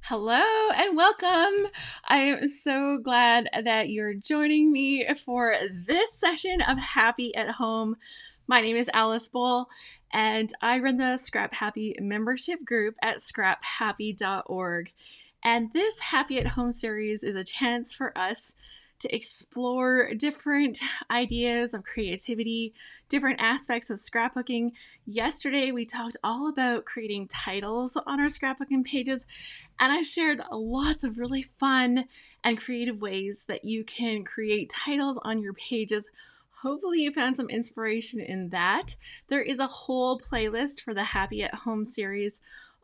Hello and welcome. I am so glad that you're joining me for this session of Happy at Home. My name is Alice Bull, and I run the Scrap Happy membership group at scraphappy.org. And this Happy at Home series is a chance for us to explore different ideas of creativity, different aspects of scrapbooking. Yesterday, we talked all about creating titles on our scrapbooking pages, and I shared lots of really fun and creative ways that you can create titles on your pages. Hopefully you found some inspiration in that. There is a whole playlist for the Happy at Home series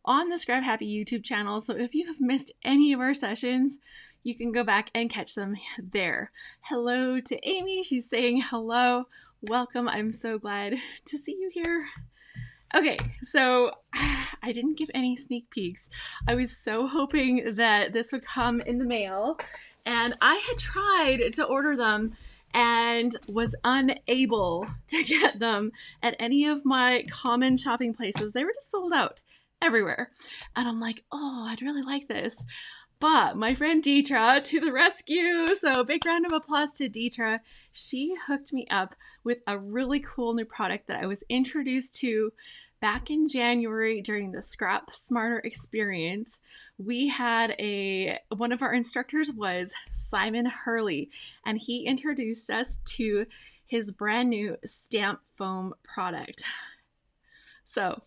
on the Scrap Happy YouTube channel. So if you have missed any of our sessions, you can go back and catch them there. Hello to Amy. She's saying hello. Welcome. I'm so glad to see you here. Okay, so I didn't give any sneak peeks. I was so hoping that this would come in the mail, and I had tried to order them and was unable to get them at any of my common shopping places. They were just sold out everywhere. And I'm like, oh, I'd really like this. But my friend Deetra to the rescue. So big round of applause to Deetra. She hooked me up with a really cool new product that I was introduced to back in January during the Scrap Smarter experience. We had one of our instructors was Simon Hurley, and he introduced us to his brand new stamp foam product. So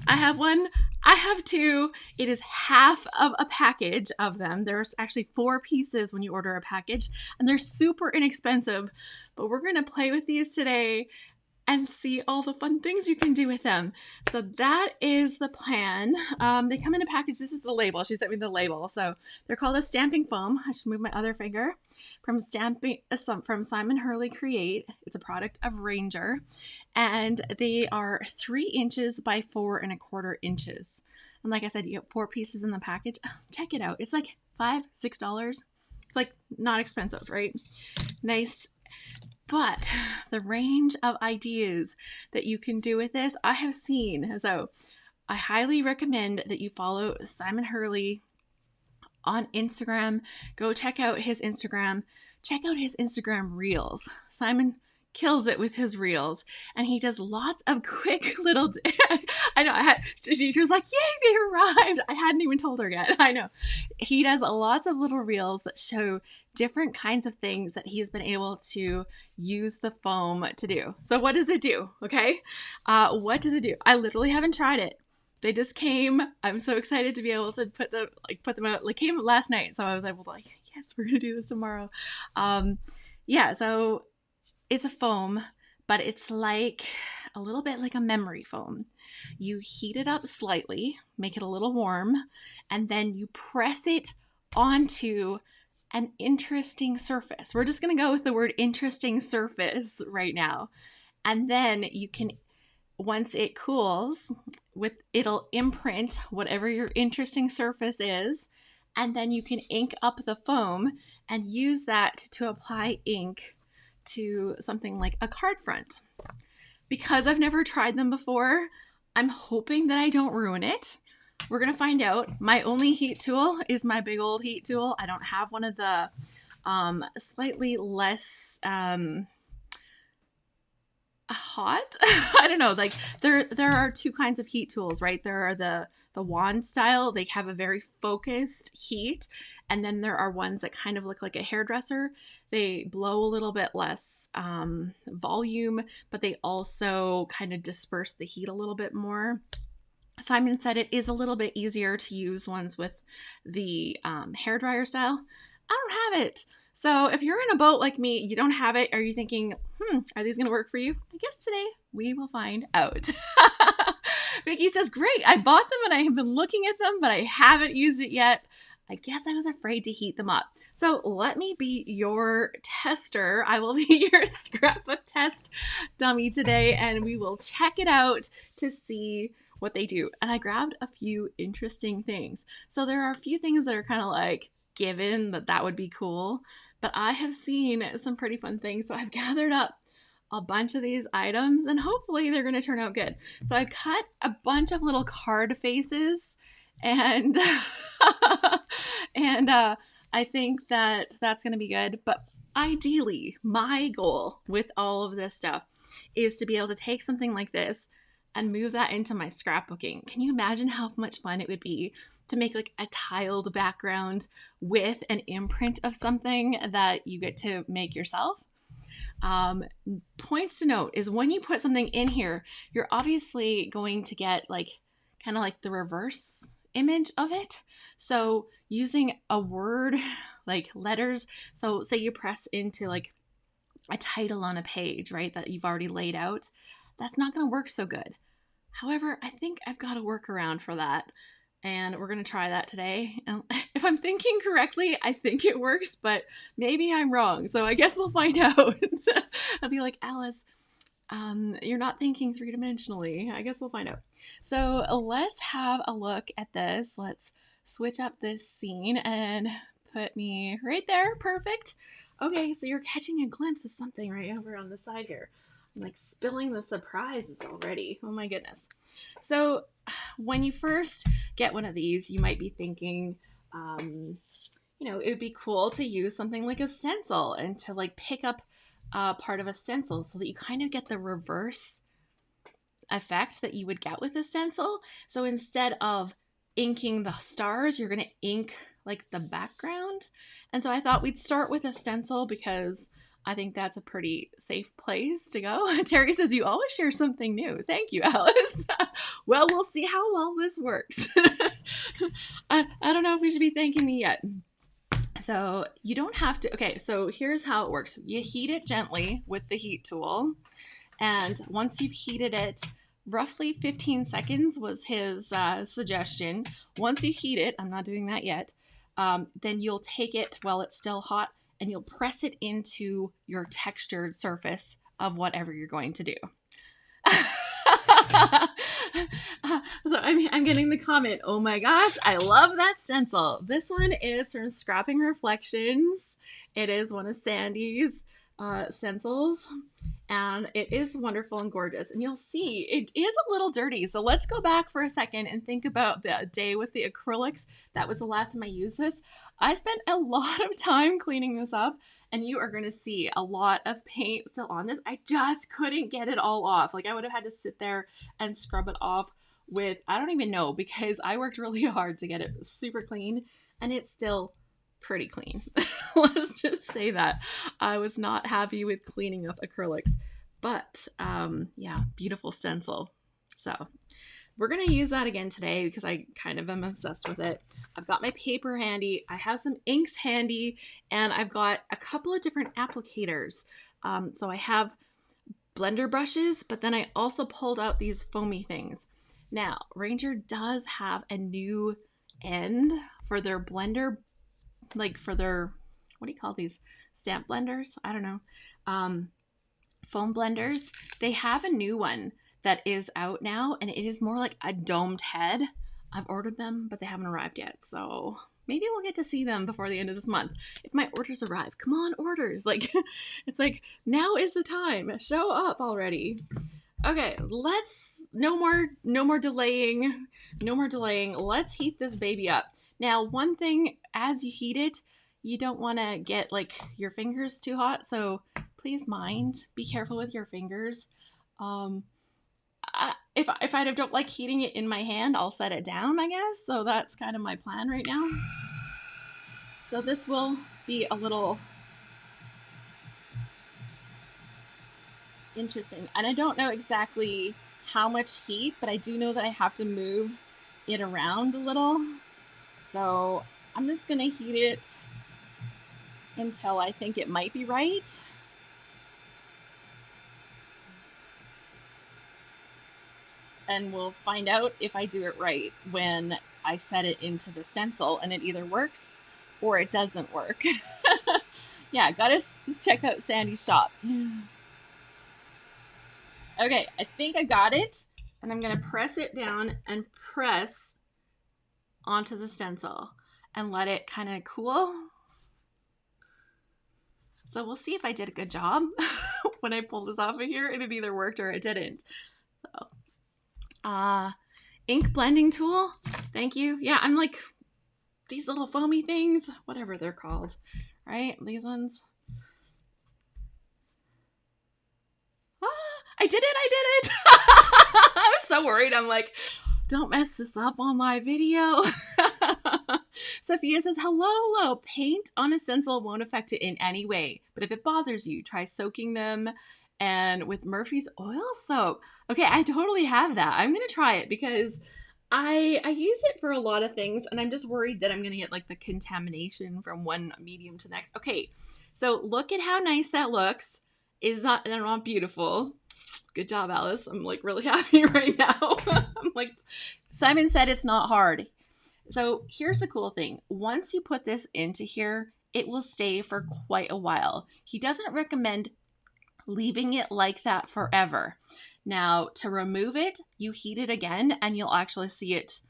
I have one. I have two. It is half of a package of them. There's actually 4 pieces when you order a package, and they're super inexpensive, but we're going to play with these today and see all the fun things you can do with them. So that is the plan. They come in a package. This is the label. She sent me the label. So they're called a stamping foam. I should move my other finger. From Simon Hurley Create. It's a product of Ranger. And they are 3 inches by 4¼ inches. And like I said, you get 4 pieces in the package. Check it out. It's like $5, $6. It's like not expensive, right? Nice. But the range of ideas that you can do with this, I have seen. So I highly recommend that you follow Simon Hurley on Instagram. Go check out his Instagram. Check out his Instagram reels. Simon kills it with his reels, and he does lots of quick little I know, Deetra's like, yay, they arrived. I hadn't even told her yet. I know. He does lots of little reels that show different kinds of things that he's been able to use the foam to do. So what does it do? Okay. What does it do? I literally haven't tried it. They just came. I'm so excited to be able to put them out. Like, came last night, so I was able to yes, we're gonna do this tomorrow. Yeah, so it's a foam, but it's like a little bit like a memory foam. You heat it up slightly, make it a little warm, and then you press it onto an interesting surface. We're just going to go with the word interesting surface right now. And then you can, once it cools, it'll imprint whatever your interesting surface is, and then you can ink up the foam and use that to apply ink to something like a card front. Because I've never tried them before, I'm hoping that I don't ruin it. We're going to find out. My only heat tool is my big old heat tool. I don't have one of the slightly less hot. I don't know. Like there are 2 kinds of heat tools, right? There are the wand style. They have a very focused heat. And then there are ones that kind of look like a hairdresser. They blow a little bit less volume, but they also kind of disperse the heat a little bit more. Simon said it is a little bit easier to use ones with the hairdryer style. I don't have it. So if you're in a boat like me, you don't have it, are you thinking, are these going to work for you? I guess today we will find out. Vicky says, great, I bought them and I have been looking at them, but I haven't used it yet. I guess I was afraid to heat them up. So let me be your tester. I will be your scrapbook test dummy today, and we will check it out to see what they do. And I grabbed a few interesting things. So there are a few things that are kind of like given that would be cool, but I have seen some pretty fun things. So I've gathered up a bunch of these items, and hopefully they're going to turn out good. So I cut a bunch of little card faces And and I think that that's going to be good. But ideally, my goal with all of this stuff is to be able to take something like this and move that into my scrapbooking. Can you imagine how much fun it would be to make like a tiled background with an imprint of something that you get to make yourself? Um, Points to note is when you put something in here, you're obviously going to get like kind of like the reverse image of it. So using a word like letters, so say you press into like a title on a page, right, that you've already laid out, that's not going to work so good. However, I think I've got a workaround for that. And we're going to try that today. And if I'm thinking correctly, I think it works, but maybe I'm wrong. So I guess we'll find out. I'll be like, Alice, you're not thinking three-dimensionally. I guess we'll find out. So let's have a look at this. Let's switch up this scene and put me right there. Perfect. Okay, so you're catching a glimpse of something right over on the side here. I'm like spilling the surprises already. Oh my goodness. So when you first get one of these, you might be thinking, it would be cool to use something like a stencil and to like pick up part of a stencil so that you kind of get the reverse effect that you would get with a stencil. So instead of inking the stars, you're going to ink like the background. And so I thought we'd start with a stencil because I think that's a pretty safe place to go. Terry says, you always share something new. Thank you, Alice. Well, we'll see how well this works. I don't know if we should be thanking me yet. So you don't have to. Okay, so here's how it works. You heat it gently with the heat tool. And once you've heated it, roughly 15 seconds was his suggestion. Once you heat it, I'm not doing that yet, then you'll take it while it's still hot and you'll press it into your textured surface of whatever you're going to do. So I'm getting the comment, oh my gosh, I love that stencil. This one is from Scrapping Reflections. It is one of Sandy's stencils, and it is wonderful and gorgeous. And you'll see it is a little dirty. So let's go back for a second and think about the day with the acrylics. That was the last time I used this. I spent a lot of time cleaning this up, and you are going to see a lot of paint still on this. I just couldn't get it all off. Like I would have had to sit there and scrub it off with, I don't even know, because I worked really hard to get it super clean, and it's still pretty clean. Let's just say that. I was not happy with cleaning up acrylics, but yeah, beautiful stencil. So we're going to use that again today because I kind of am obsessed with it. I've got my paper handy. I have some inks handy, and I've got a couple of different applicators. So I have blender brushes, but then I also pulled out these foamy things. Now, Ranger does have a new end for their blender, like for their, what do you call these? Stamp blenders? I don't know. Foam blenders. They have a new one that is out now, and it is more like a domed head. I've ordered them, but they haven't arrived yet. So maybe we'll get to see them before the end of this month. If my orders arrive, come on, orders. Like, it's like, now is the time. Show up already. Okay, no more delaying. No more delaying. Let's heat this baby up. Now, one thing, as you heat it, you don't want to get like your fingers too hot. So please mind, be careful with your fingers. If I don't like heating it in my hand, I'll set it down, I guess. So that's kind of my plan right now. So this will be a little interesting. And I don't know exactly how much heat, but I do know that I have to move it around a little. So I'm just going to heat it until I think it might be right. And we'll find out if I do it right when I set it into the stencil and it either works or it doesn't work. Yeah, let's check out Sandy's shop. Okay, I think I got it. And I'm gonna press it down and press onto the stencil and let it kind of cool. So we'll see if I did a good job when I pull this off of here, and it either worked or it didn't. So ink blending tool. Thank you. Yeah, I'm like these little foamy things, whatever they're called, right? These ones. I did it. I was so worried. I'm like, don't mess this up on my video. Sophia says, hello. Paint on a stencil won't affect it in any way, but if it bothers you, try soaking them and with Murphy's oil soap. Okay, I totally have that. I'm going to try it because I use it for a lot of things, and I'm just worried that I'm going to get like the contamination from one medium to the next. Okay, so look at how nice that looks. Is that not beautiful? Good job, Alice. I'm like really happy right now. I'm like, Simon said it's not hard. So here's the cool thing. Once you put this into here, it will stay for quite a while. He doesn't recommend leaving it like that forever. Now, to remove it, you heat it again and you'll actually see it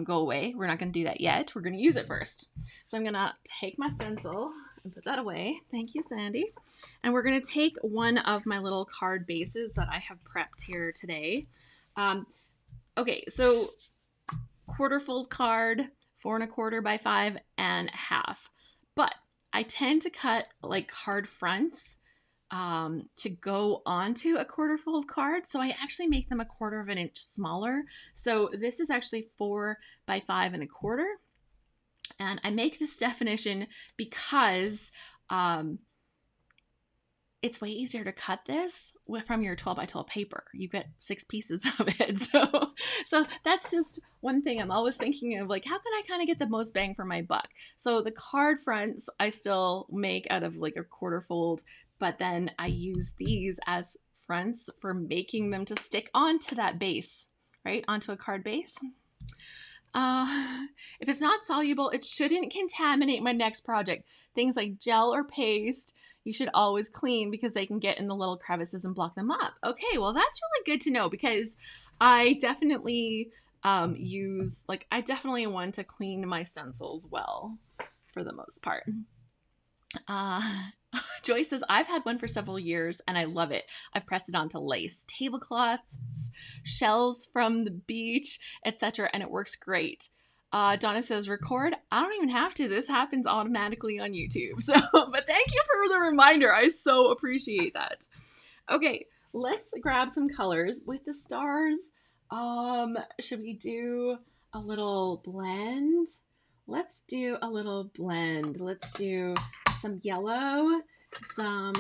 go away. We're not going to do that yet. We're going to use it first. So I'm going to take my stencil and put that away. Thank you, Sandy. And we're going to take one of my little card bases that I have prepped here today. Okay, so quarter fold card, 4 1/4 by 5 1/2. But I tend to cut like card fronts to go onto a quarter fold card. So I actually make them 1/4 of an inch smaller. So this is actually 4 by 5 1/4. And I make this definition because it's way easier to cut this from your 12 by 12 paper. You get 6 pieces of it. So that's just one thing I'm always thinking of, like, how can I kind of get the most bang for my buck? So the card fronts I still make out of like a quarter fold, but then I use these as fronts for making them to stick onto that base, right? Onto a card base. If it's not soluble, it shouldn't contaminate my next project. Things like gel or paste, you should always clean because they can get in the little crevices and block them up. Okay, well that's really good to know because I definitely I definitely want to clean my stencils well for the most part. Joyce says, I've had one for several years and I love it. I've pressed it onto lace, tablecloths, shells from the beach, etc. and it works great. Donna says, record. I don't even have to. This happens automatically on YouTube. So, but thank you for the reminder. I so appreciate that. Okay, let's grab some colors with the stars. Should we do a little blend? Let's do a little blend. Let's do some yellow, some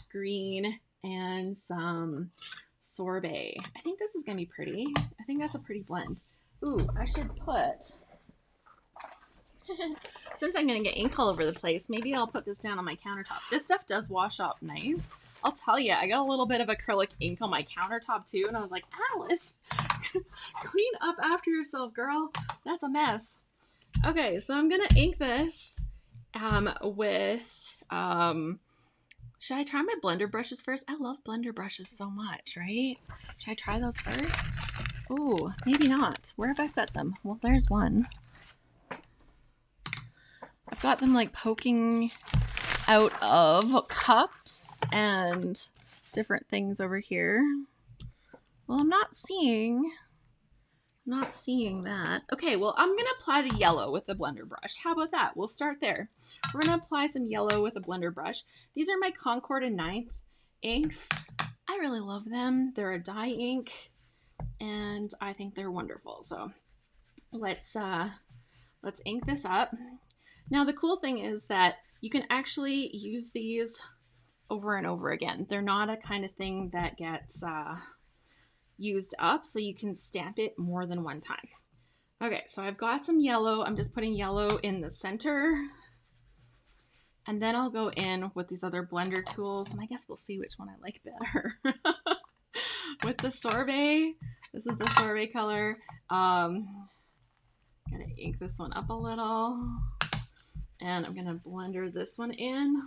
green, and some sorbet. I think this is gonna be pretty. I think that's a pretty blend. Ooh, I should put, since I'm gonna get ink all over the place, maybe I'll put this down on my countertop. This stuff does wash off nice. I'll tell you, I got a little bit of acrylic ink on my countertop too, and I was like, Alice, clean up after yourself, girl. That's a mess. Okay, so I'm gonna ink this with, should I try my blender brushes first? I love blender brushes so much, right? Should I try those first? Ooh, maybe not. Where have I set them? Well, there's one. I've got them like poking out of cups and different things over here. Well, I'm not seeing that. Okay, well, I'm gonna apply the yellow with the blender brush. How about that? We'll start there. We're gonna apply some yellow with a blender brush. These are my Concord and 9th inks. I really love them. They're a dye ink and I think they're wonderful. So let's ink this up. Now the cool thing is that you can actually use these over and over again. They're not a kind of thing that gets used up, so you can stamp it more than one time. Okay, so I've got some yellow. I'm just putting yellow in the center. And then I'll go in with these other blender tools, and I guess we'll see which one I like better. With the sorbet, this is the sorbet color. Gonna ink this one up a little. And I'm gonna blender this one in.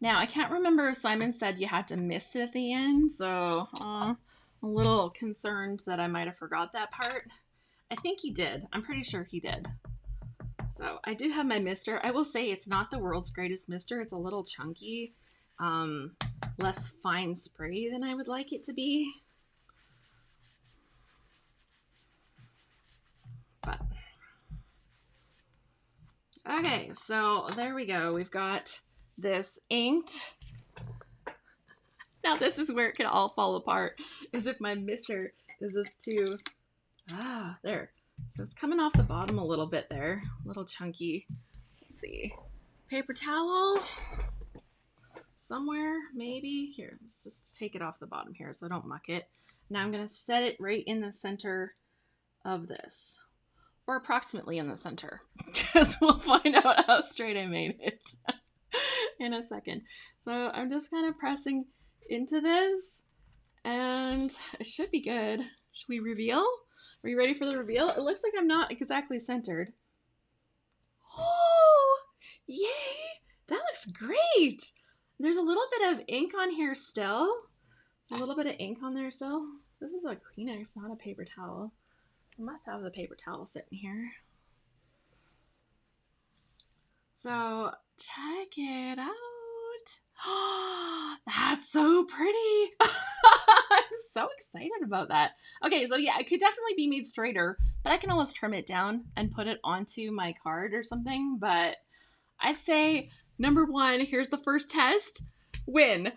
Now, I can't remember if Simon said you had to mist it at the end, so I'm a little concerned that I might have forgot that part. I think he did. I'm pretty sure he did. So I do have my mister. I will say it's not the world's greatest mister. It's a little chunky, less fine spray than I would like it to be. But okay, so there we go. We've got this inked. Now this is where it can all fall apart, is if my mister is this too. There. So it's coming off the bottom a little bit there, a little chunky. Let's see. Paper towel somewhere, maybe. Here, let's just take it off the bottom here so I don't muck it. Now I'm going to set it right in the center of this, or approximately in the center, because we'll find out how straight I made it in a second. So I'm just kind of pressing into this, and it should be good. Should we reveal? Are you ready for the reveal? It looks like I'm not exactly centered. Oh, yay! That looks great! There's a little bit of ink on here still. There's a little bit of ink on there still. This is a Kleenex, not a paper towel. I must have the paper towel sitting here. So check it out. That's so pretty. I'm so excited about that. Okay, so yeah, it could definitely be made straighter, but I can always trim it down and put it onto my card or something. But I'd say number one, here's the first test. Win.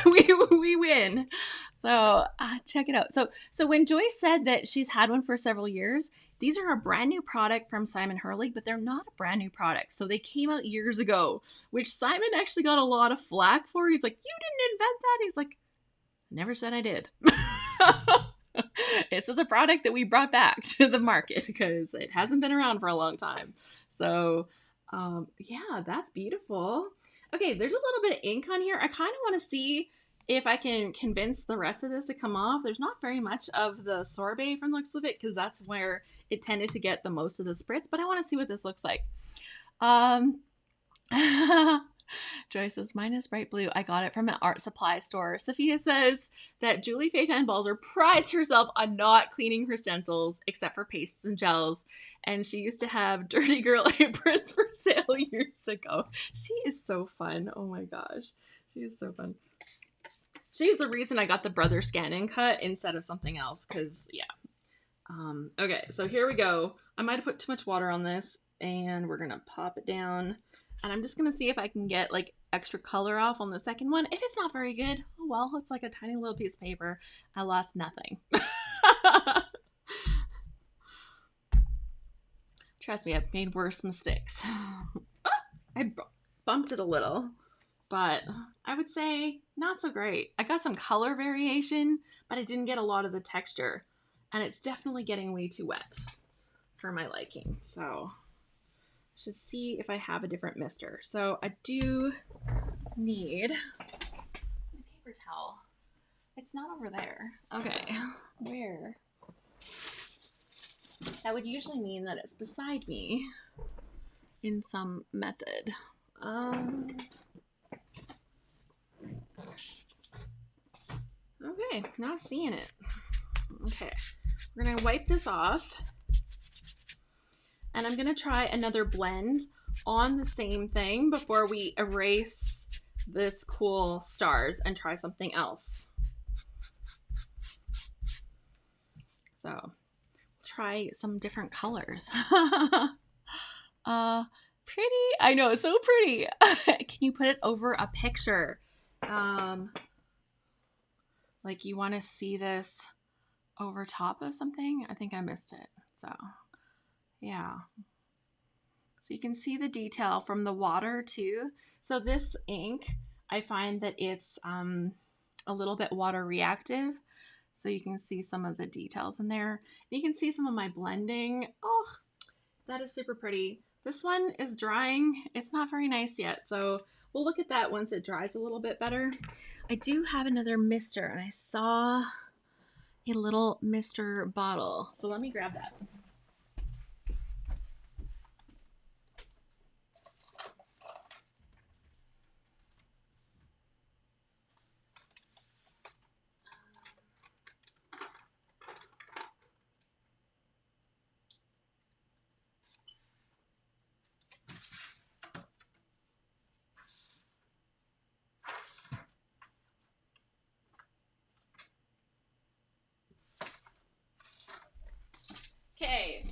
we win. So check it out. So when Joyce said that she's had one for several years, these are a brand new product from Simon Hurley, but they're not a brand new product. So they came out years ago, which Simon actually got a lot of flack for. He's like, you didn't invent that. He's like, never said I did. This is a product that we brought back to the market because it hasn't been around for a long time. So yeah, that's beautiful. Okay, there's a little bit of ink on here. I kind of want to see if I can convince the rest of this to come off. There's not very much of the sorbet from the looks of it because that's where it tended to get the most of the spritz, but I want to see what this looks like. Joyce says, mine is bright blue. I got it from an art supply store. Sophia says that Julie Faye Van Balzer prides herself on not cleaning her stencils except for pastes and gels. And she used to have dirty girl aprons for sale years ago. She is so fun. Oh my gosh. She is so fun. She's the reason I got the Brother Scan cut instead of something else. Because, yeah. Okay, so here we go. I might have put too much water on this. And we're going to pop it down. And I'm just going to see if I can get like extra color off on the second one. If it's not very good, oh well, it's like a tiny little piece of paper. I lost nothing. Trust me, I've made worse mistakes. I bumped it a little, but I would say not so great. I got some color variation, but I didn't get a lot of the texture. And it's definitely getting way too wet for my liking. So should see if I have a different mister. So I do need a paper towel. It's not over there. Okay, where? That would usually mean that it's beside me in some method. Okay, not seeing it. Okay, we're gonna wipe this off. And I'm going to try another blend on the same thing before we erase this cool stars and try something else. So try some different colors. Pretty. I know, so pretty. Can you put it over a picture? Like you want to see this over top of something? I think I missed it. So yeah. So you can see the detail from the water too. So this ink, I find that it's a little bit water reactive. So you can see some of the details in there. You can see some of my blending. Oh, that is super pretty. This one is drying. It's not very nice yet. So we'll look at that once it dries a little bit better. I do have another mister and I saw a little mister bottle. So let me grab that.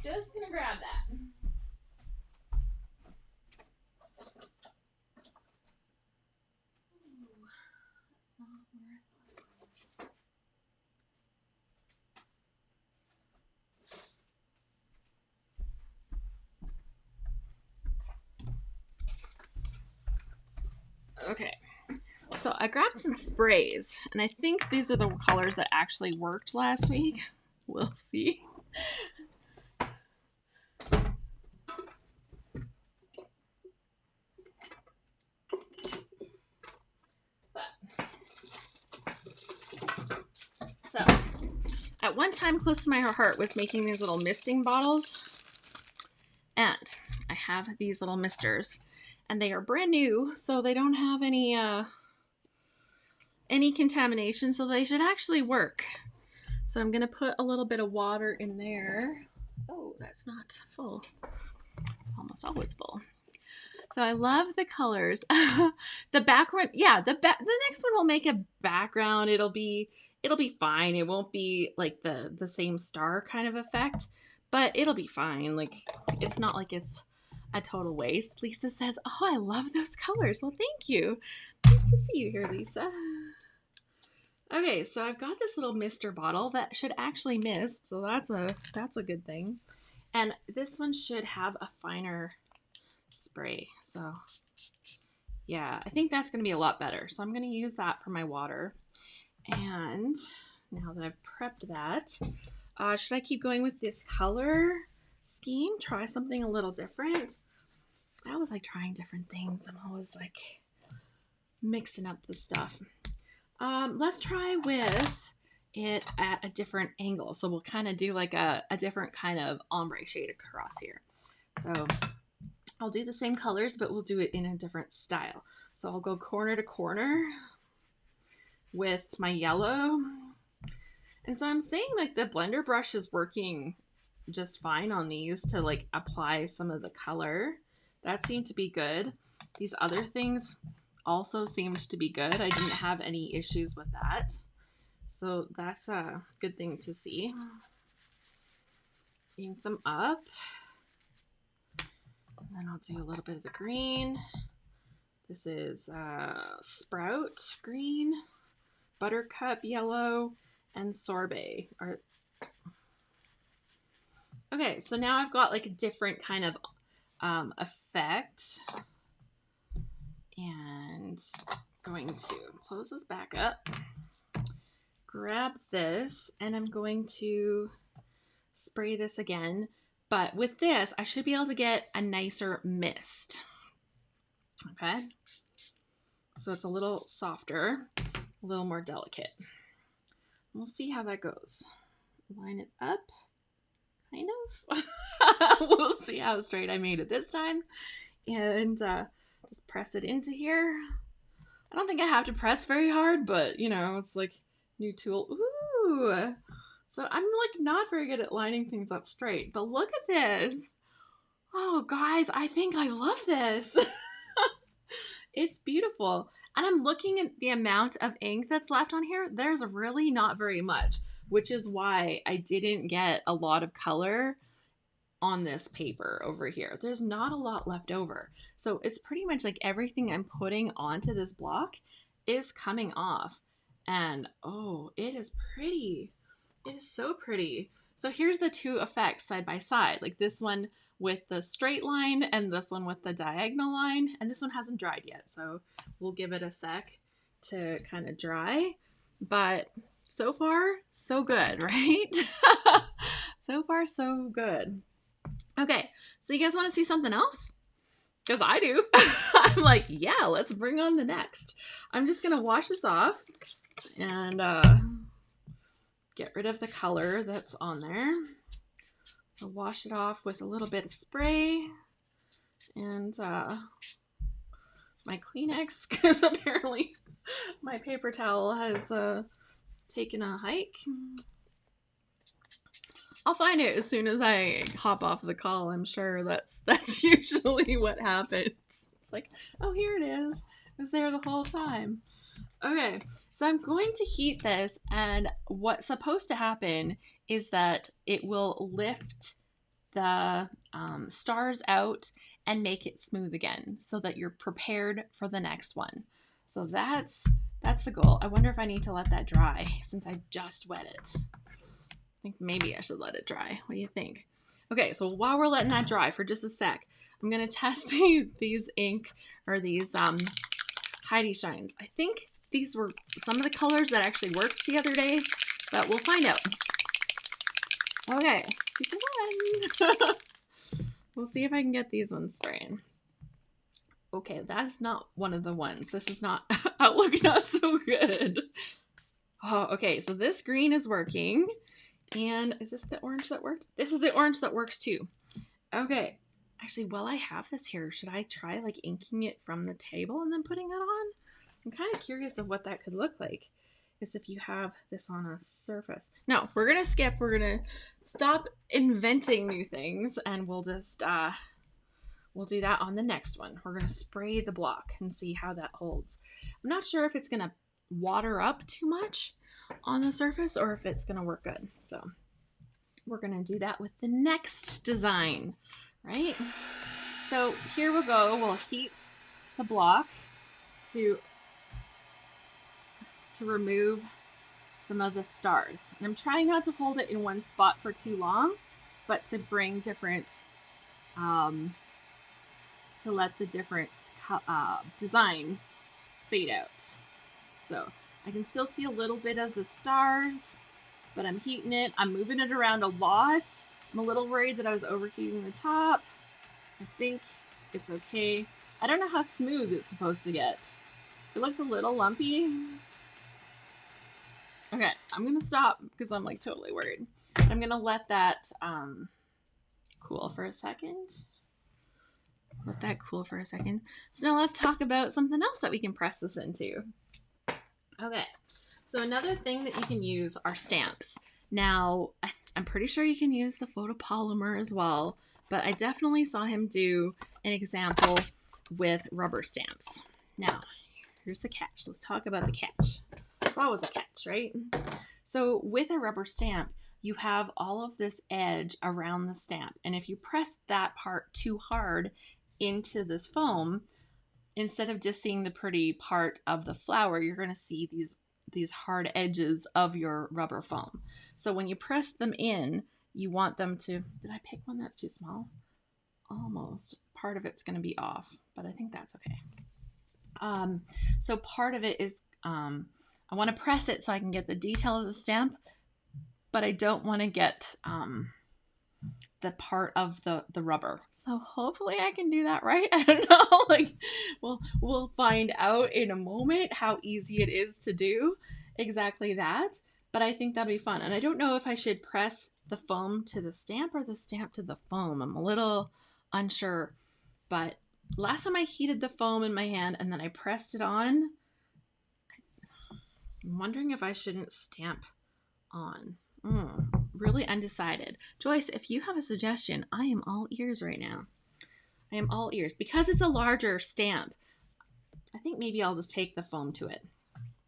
just gonna grab that. Ooh, that's not where I thought it was. Okay, so I grabbed some sprays, and I think these are the colors that actually worked last week. We'll see. So, at one time close to my heart was making these little misting bottles, and I have these little misters, and they are brand new, so they don't have any contamination, so they should actually work. So I'm gonna put a little bit of water in there. Oh, that's not full. It's almost always full. So I love the colors. The background, yeah, the next one will make a background. It'll be fine. It won't be like the same star kind of effect, but it'll be fine. Like, it's not like it's a total waste. Lisa says, "Oh, I love those colors." Well, thank you. Nice to see you here, Lisa. Okay, so I've got this little mister bottle that should actually mist, so that's a good thing. And this one should have a finer spray. So yeah, I think that's going to be a lot better. So I'm going to use that for my water. And now that I've prepped that, should I keep going with this color scheme? Try something a little different? I always like trying different things. I'm always like mixing up the stuff. Let's try with it at a different angle. So we'll kind of do like a different kind of ombre shade across here. So I'll do the same colors, but we'll do it in a different style. So I'll go corner to corner with my yellow. And so I'm saying like the blender brush is working just fine on these to like apply some of the color. That seemed to be good. These other things also seemed to be good. I didn't have any issues with that. So that's a good thing to see. Ink them up. And then I'll do a little bit of the green. This is Sprout green, Buttercup yellow, and Sorbet. Okay, so now I've got like a different kind of effect. And I'm going to close this back up, grab this, and I'm going to spray this again. But with this, I should be able to get a nicer mist. Okay? So it's a little softer, a little more delicate. We'll see how that goes. Line it up, kind of. We'll see how straight I made it this time. And just press it into here. I don't think I have to press very hard, but you know, it's like new tool. Ooh. So I'm like not very good at lining things up straight, but look at this. Oh guys, I think I love this. It's beautiful. And I'm looking at the amount of ink that's left on here. There's really not very much, which is why I didn't get a lot of color on this paper over here. There's not a lot left over. So it's pretty much like everything I'm putting onto this block is coming off. And oh, it is pretty. It is so pretty. So here's the two effects side by side, like this one with the straight line and this one with the diagonal line. And this one hasn't dried yet, so we'll give it a sec to kind of dry. But so far, so good, right? So far, so good. Okay, so you guys want to see something else? Because I do. I'm like, yeah, let's bring on the next. I'm just going to wash this off and get rid of the color that's on there. I'll wash it off with a little bit of spray and my Kleenex, because apparently my paper towel has taken a hike. I'll find it as soon as I hop off the call. I'm sure that's usually what happens. It's like, oh, here it is. It was there the whole time. Okay, so I'm going to heat this, and what's supposed to happen is that it will lift the stars out and make it smooth again so that you're prepared for the next one. So that's the goal. I wonder if I need to let that dry since I just wet it. I think maybe I should let it dry. What do you think? Okay, so while we're letting that dry for just a sec, I'm going to test these ink or these Heidi Shines. I think these were some of the colors that actually worked the other day, but we'll find out. Okay, we'll see if I can get these ones spraying. Okay, that is not one of the ones. This is not outlook not so good. Oh, okay, so this green is working. And is this the orange that worked? This is the orange that works too. Okay, actually, while I have this here, should I try like inking it from the table and then putting it on? I'm kind of curious of what that could look like. Is if you have this on a surface. No, we're gonna skip. We're gonna stop inventing new things, and we'll just we'll do that on the next one. We're gonna spray the block and see how that holds. I'm not sure if it's gonna water up too much on the surface or if it's gonna work good. So we're gonna do that with the next design, right? So here we'll go. We'll heat the block to remove some of the stars. And I'm trying not to hold it in one spot for too long, but to bring different, to let the different designs fade out. So I can still see a little bit of the stars, but I'm heating it. I'm moving it around a lot. I'm a little worried that I was overheating the top. I think it's okay. I don't know how smooth it's supposed to get. It looks a little lumpy. Okay, I'm gonna stop because I'm like totally worried. I'm gonna let that cool for a second. Let that cool for a second. So now let's talk about something else that we can press this into. Okay, so another thing that you can use are stamps. Now, I'm pretty sure you can use the photopolymer as well, but I definitely saw him do an example with rubber stamps. Now, here's the catch. Let's talk about the catch. It's always a catch, right? So with a rubber stamp, you have all of this edge around the stamp. And if you press that part too hard into this foam, instead of just seeing the pretty part of the flower, you're going to see these hard edges of your rubber foam. So when you press them in, you want them to, did I pick one that's too small? Almost. Part of it's going to be off, but I think that's okay. So part of it is, I want to press it so I can get the detail of the stamp, but I don't want to get the part of the rubber. So hopefully I can do that right. I don't know. Like, we'll find out in a moment how easy it is to do exactly that. But I think that'll be fun. And I don't know if I should press the foam to the stamp or the stamp to the foam. I'm a little unsure. But last time I heated the foam in my hand and then I pressed it on, I'm wondering if I shouldn't stamp on. Really undecided. Joyce, if you have a suggestion, I am all ears right now. I am all ears. Because it's a larger stamp, I think maybe I'll just take the foam to it.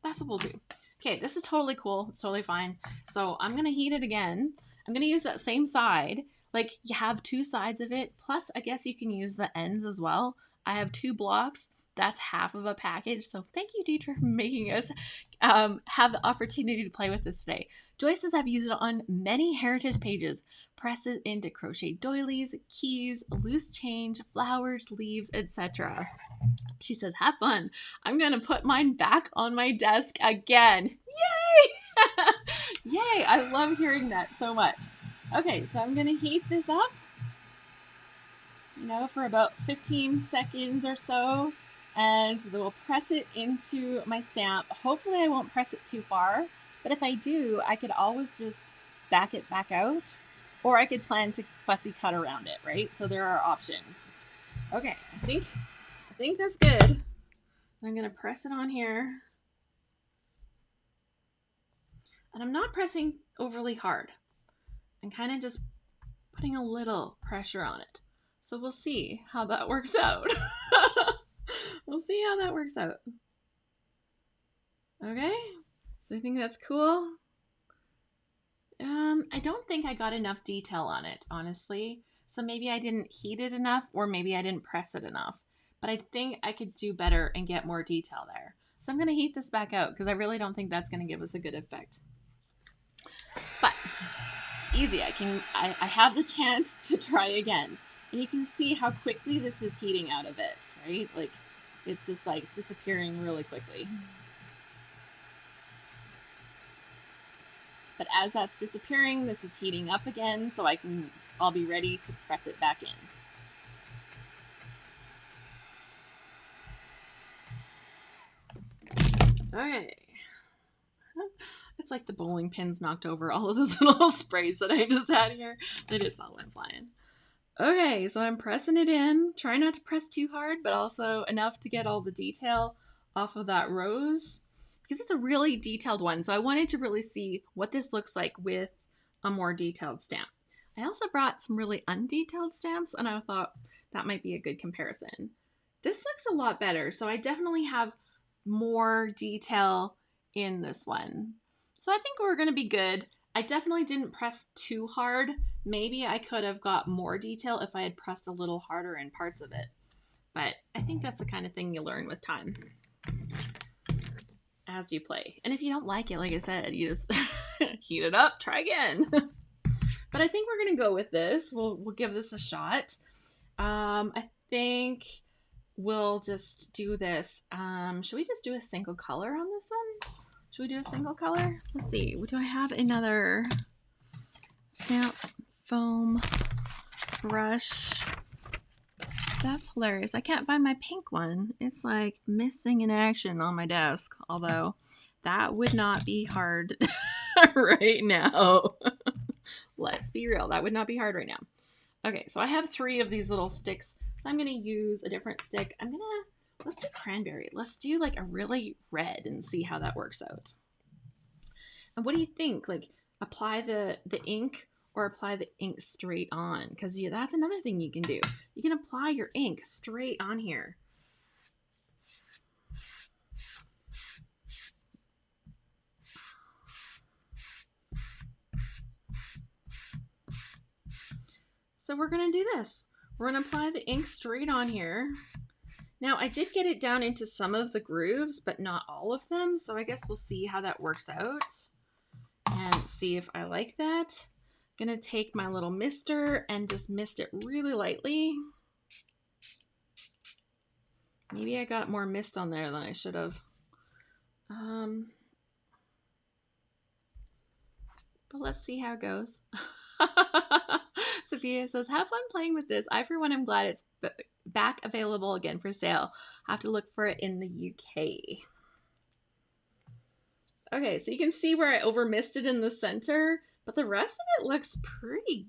That's what we'll do. Okay, this is totally cool. It's totally fine. So I'm going to heat it again. I'm going to use that same side. Like, you have two sides of it. Plus, I guess you can use the ends as well. I have 2 blocks. That's half of a package. So thank you, Deidre, for making us have the opportunity to play with this today. Joyce says I've used it on many heritage pages. Press it into crochet doilies, keys, loose change, flowers, leaves, etc. She says, have fun. I'm going to put mine back on my desk again. Yay! Yay! I love hearing that so much. Okay, so I'm going to heat this up, for about 15 seconds or so. And then we'll press it into my stamp. Hopefully I won't press it too far, but if I do, I could always just back it back out, or I could plan to fussy cut around it, right? So there are options. Okay, I think that's good. I'm gonna press it on here. And I'm not pressing overly hard. I'm kind of just putting a little pressure on it. So we'll see how that works out. We'll see how that works out. Okay, so I think that's cool. I don't think I got enough detail on it, honestly. So maybe I didn't heat it enough, or maybe I didn't press it enough. But I think I could do better and get more detail there. So I'm going to heat this back out because I really don't think that's going to give us a good effect. But it's easy. I have the chance to try again. And you can see how quickly this is heating out of it, right? Like, it's just like disappearing really quickly. But as that's disappearing, this is heating up again, so I'll be ready to press it back in. Okay. It's like the bowling pins knocked over all of those little sprays that I just had here. They just all went flying. Okay, so I'm pressing it in. Try not to press too hard, but also enough to get all the detail off of that rose, because it's a really detailed one. So I wanted to really see what this looks like with a more detailed stamp. I also brought some really undetailed stamps, and I thought that might be a good comparison. This looks a lot better, so I definitely have more detail in this one. So I think we're going to be good. I definitely didn't press too hard. Maybe I could have got more detail if I had pressed a little harder in parts of it. But I think that's the kind of thing you learn with time as you play. And if you don't like it, like I said, you just heat it up, try again. But I think we're going to go with this. We'll give this a shot. I think we'll just do this. Should we just do a single color on this one? Should we do a single color? Let's see. Do I have another stamp foam brush? That's hilarious. I can't find my pink one. It's like missing in action on my desk. Although that would not be hard right now. Let's be real. That would not be hard right now. Okay, so I have 3 of these little sticks. So I'm going to use a different stick. Let's do cranberry. Let's do like a really red and see how that works out. And what do you think? Like, apply the ink or apply the ink straight on? Because that's another thing you can do. You can apply your ink straight on here. So we're going to do this. We're going to apply the ink straight on here. Now, I did get it down into some of the grooves, but not all of them. So I guess we'll see how that works out and see if I like that. I'm going to take my little mister and just mist it really lightly. Maybe I got more mist on there than I should have. But let's see how it goes. Sophia says, have fun playing with this. I, for one, am glad it's back available again for sale. I'll have to look for it in the UK. Okay, so you can see where I over misted in the center, but the rest of it looks pretty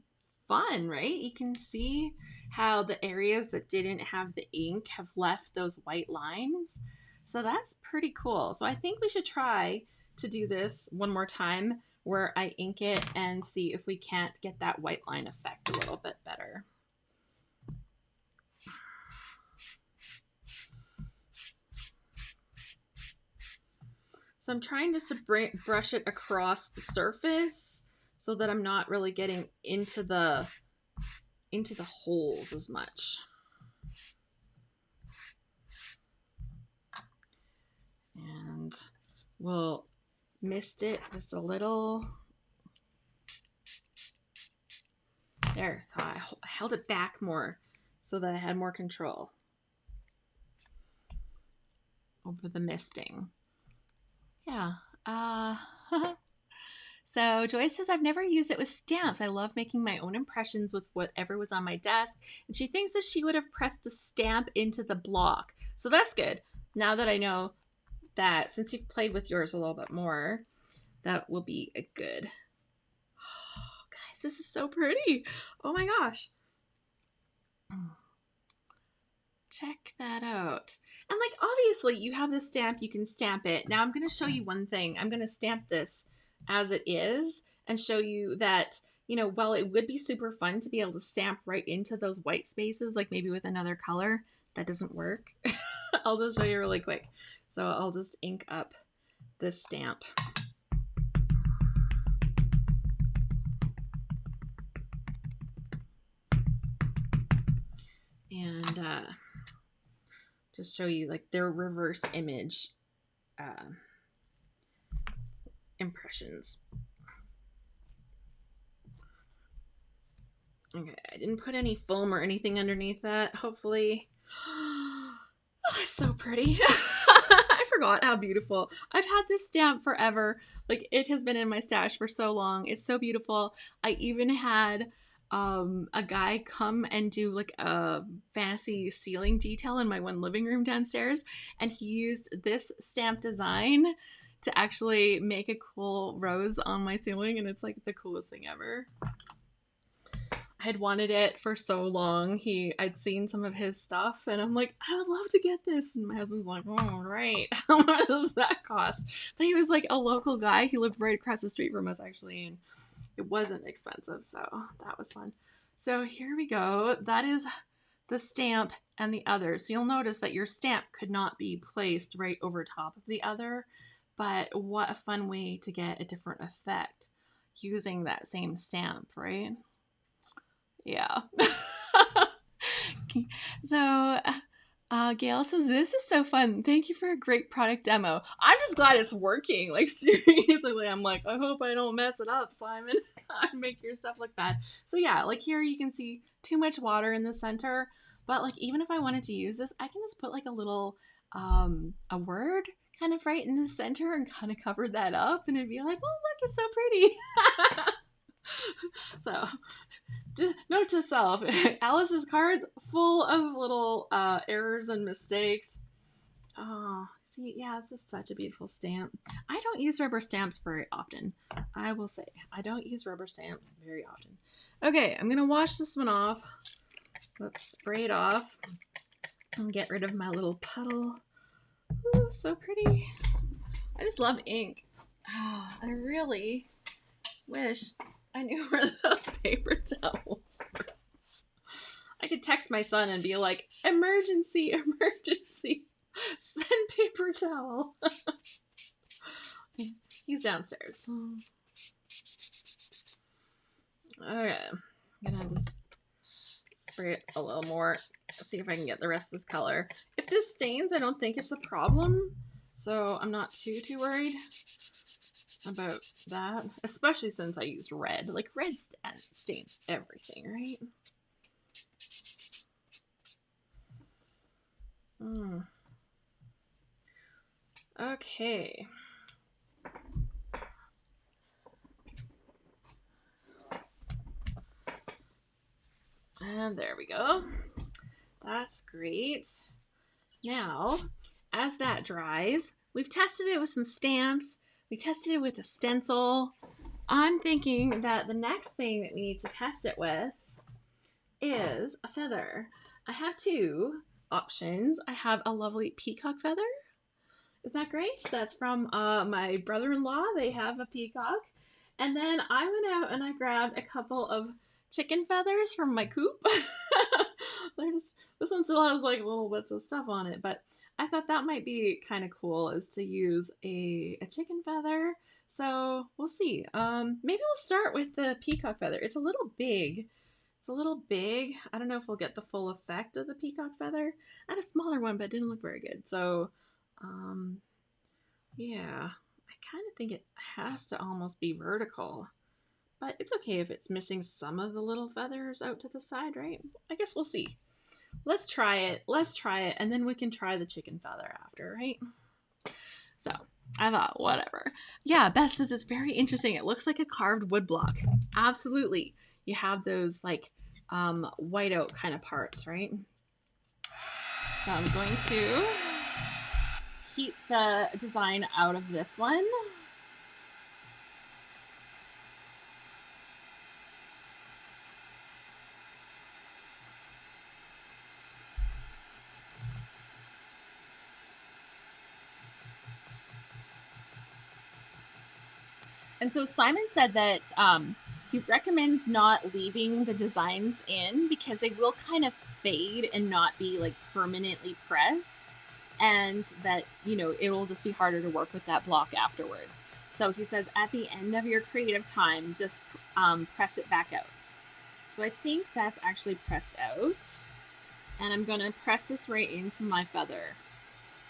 fun, right? You can see how the areas that didn't have the ink have left those white lines. So that's pretty cool. So I think we should try to do this one more time where I ink it and see if we can't get that white line effect a little bit better. So I'm trying just to brush it across the surface so that I'm not really getting into the holes as much. And we'll mist it just a little. There, so I held it back more so that I had more control over the misting. Yeah. So Joyce says, I've never used it with stamps. I love making my own impressions with whatever was on my desk. And she thinks that she would have pressed the stamp into the block. So that's good. Now that I know that, since you've played with yours a little bit more, that will be a good. Oh, guys, this is so pretty. Oh my gosh. Check that out. And like, obviously you have the stamp, you can stamp it. Now I'm going to show you one thing. I'm going to stamp this as it is and show you that, you know, while it would be super fun to be able to stamp right into those white spaces, like maybe with another color, that doesn't work. I'll just show you really quick. So I'll just ink up this stamp. and just show you like their reverse image impressions. Okay, I didn't put any foam or anything underneath that, hopefully. Oh, it's so pretty. I forgot how beautiful. I've had this stamp forever. Like, it has been in my stash for so long. It's so beautiful. I even had a guy come and do like a fancy ceiling detail in my one living room downstairs, and he used this stamp design to actually make a cool rose on my ceiling, and it's like the coolest thing ever. I had wanted it for so long. I'd seen some of his stuff, and I'm like, I would love to get this. And my husband's like, oh, right. How much does that cost? But he was like a local guy. He lived right across the street from us, actually, and it wasn't expensive, so that was fun. So here we go. That is the stamp and the other. So you'll notice that your stamp could not be placed right over top of the other, but what a fun way to get a different effect using that same stamp, right? Yeah. So Gail says, this is so fun. Thank you for a great product demo. I'm just glad it's working. Like, seriously, I'm like, I hope I don't mess it up, Simon. Make your stuff look bad. So yeah, like here you can see too much water in the center, but like even if I wanted to use this, I can just put like a little a word kind of right in the center and kind of cover that up, and it'd be like, oh look, it's so pretty. So note to self, Alice's cards full of little errors and mistakes. Oh, see, yeah, this is such a beautiful stamp. I don't use rubber stamps very often. I will say, I don't use rubber stamps very often. Okay, I'm gonna wash this one off. Let's spray it off and get rid of my little puddle. Ooh, so pretty. I just love ink. Oh, I really wish I knew where those paper towels were. I could text my son and be like, emergency, emergency, send paper towel. He's downstairs. Okay, I'm gonna just spray it a little more. See if I can get the rest of this color. If this stains, I don't think it's a problem, so I'm not too worried about that, especially since I used red. Like, red stains everything, right? Okay. And there we go. That's great. Now, as that dries, we've tested it with some stamps. We tested it with a stencil. I'm thinking that the next thing that we need to test it with is a feather. I have two options. I have a lovely peacock feather. Isn't that great? That's from my brother-in-law. They have a peacock. And then I went out and I grabbed a couple of chicken feathers from my coop. This one still has like little bits of stuff on it, but I thought that might be kind of cool, is to use a chicken feather. So we'll see. Maybe we'll start with the peacock feather. It's a little big. It's a little big. I don't know if we'll get the full effect of the peacock feather. I had a smaller one, but it didn't look very good. So yeah, I kind of think it has to almost be vertical, but it's okay if it's missing some of the little feathers out to the side, right? I guess we'll see. Let's try it. Let's try it, and then we can try the chicken feather after, right? So I thought, whatever. Yeah, Beth says it's very interesting. It looks like a carved wood block. Absolutely. You have those like whiteout kind of parts, right? So I'm going to keep the design out of this one. And so Simon said that he recommends not leaving the designs in because they will kind of fade and not be like permanently pressed, and that, you know, it will just be harder to work with that block afterwards. So he says at the end of your creative time, just press it back out. So I think that's actually pressed out. And I'm going to press this right into my feather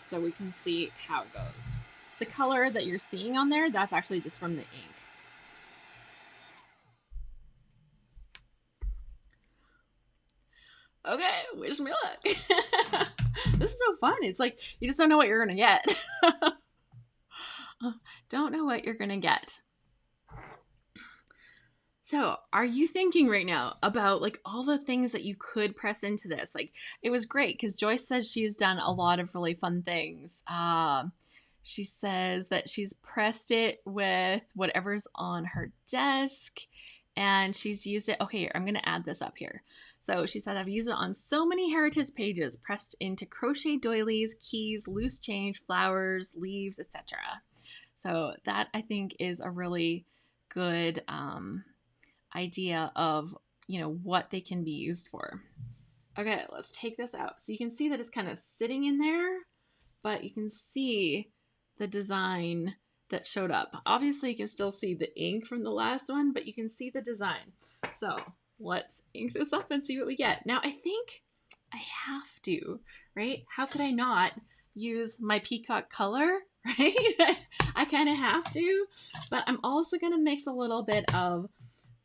so we can see how it goes. The color that you're seeing on there, that's actually just from the ink. Okay, wish me luck. This is so fun. It's like you just don't know what you're gonna get. Don't know what you're gonna get. So, are you thinking right now about like all the things that you could press into this? Like, it was great because Joyce says she's done a lot of really fun things. She says that she's pressed it with whatever's on her desk and she's used it. Okay, I'm going to add this up here. So she said, I've used it on so many heritage pages, pressed into crochet doilies, keys, loose change, flowers, leaves, etc. So that I think is a really good idea of, you know, what they can be used for. Okay, let's take this out. So you can see that it's kind of sitting in there, but you can see the design that showed up. Obviously, you can still see the ink from the last one, but you can see the design. So let's ink this up and see what we get. Now, I think I have to, right? How could I not use my peacock color, right? I kind of have to, but I'm also going to mix a little bit of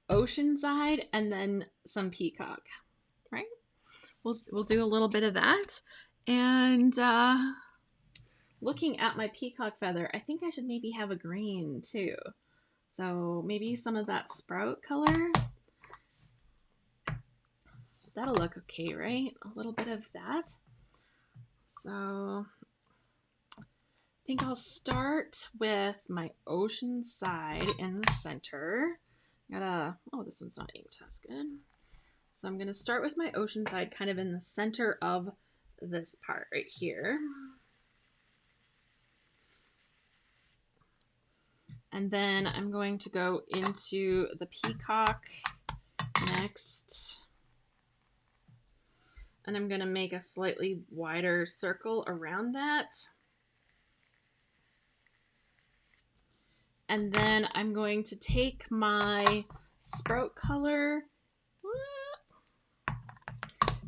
Oceanside and then some peacock, right? We'll do a little bit of that. And looking at my peacock feather, I think I should maybe have a green too. So maybe some of that sprout color. That'll look okay, right? A little bit of that. So I think I'll start with my Oceanside in the center. Oh, this one's not inked, that's good. So I'm gonna start with my Oceanside kind of in the center of this part right here. And then I'm going to go into the peacock next. And I'm going to make a slightly wider circle around that. And then I'm going to take my sprout color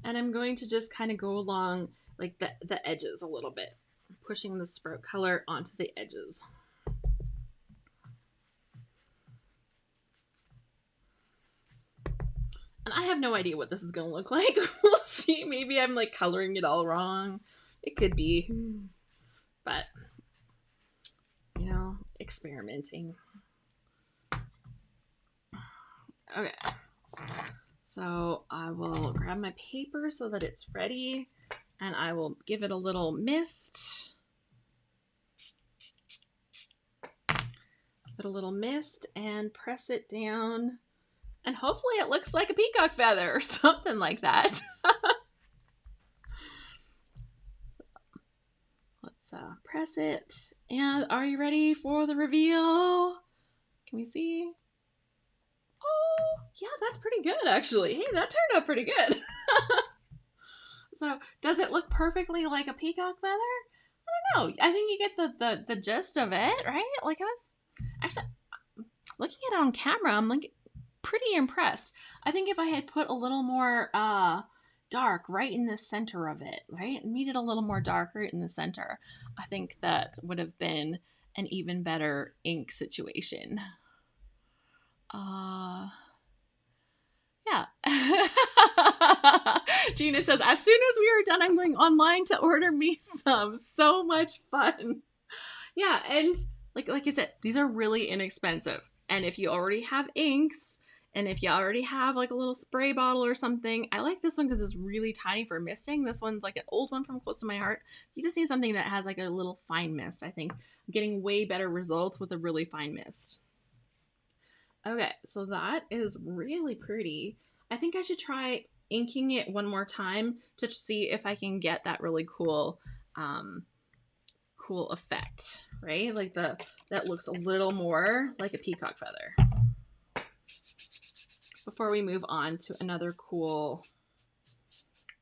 and I'm going to just kind of go along like the edges a little bit, pushing the sprout color onto the edges. And I have no idea what this is going to look like. We'll see. Maybe I'm like coloring it all wrong. It could be. But, you know, experimenting. Okay. So I will grab my paper so that it's ready. And I will give it a little mist. Give it a little mist and press it down. And hopefully it looks like a peacock feather or something like that. Let's press it. And are you ready for the reveal? Can we see? Oh, yeah, that's pretty good, actually. Hey, that turned out pretty good. So, does it look perfectly like a peacock feather? I don't know. I think you get the gist of it, right? Like, that's actually, looking at it on camera, I'm like pretty impressed. I think if I had put a little more dark right in the center of it, right? Made it a little more dark right in the center, I think that would have been an even better ink situation. Yeah. Gina says, as soon as we are done, I'm going online to order me some. So much fun. Yeah, and like I said, these are really inexpensive. And if you already have inks, and if you already have like a little spray bottle or something, I like this one because it's really tiny for misting. This one's like an old one from close to my heart. You just need something that has like a little fine mist. I think I'm getting way better results with a really fine mist. Okay, so that is really pretty. I think I should try inking it one more time to see if I can get that really cool cool effect, right? Like that looks a little more like a peacock feather. Before we move on to another cool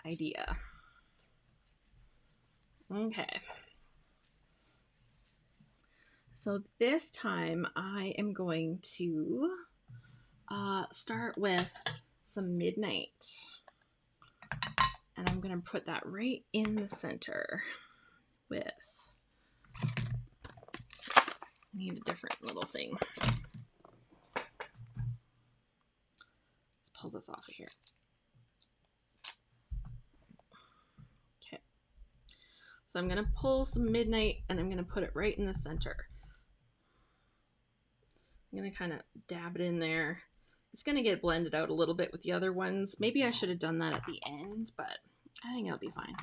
idea. Okay. So this time I am going to start with some Midnight. And I'm going to put that right in the center with, I need a different little thing. Let's pull this off of here. Okay. So I'm going to pull some Midnight and I'm going to put it right in the center. I'm going to kind of dab it in there. It's going to get blended out a little bit with the other ones. Maybe I should have done that at the end, but I think it'll be fine.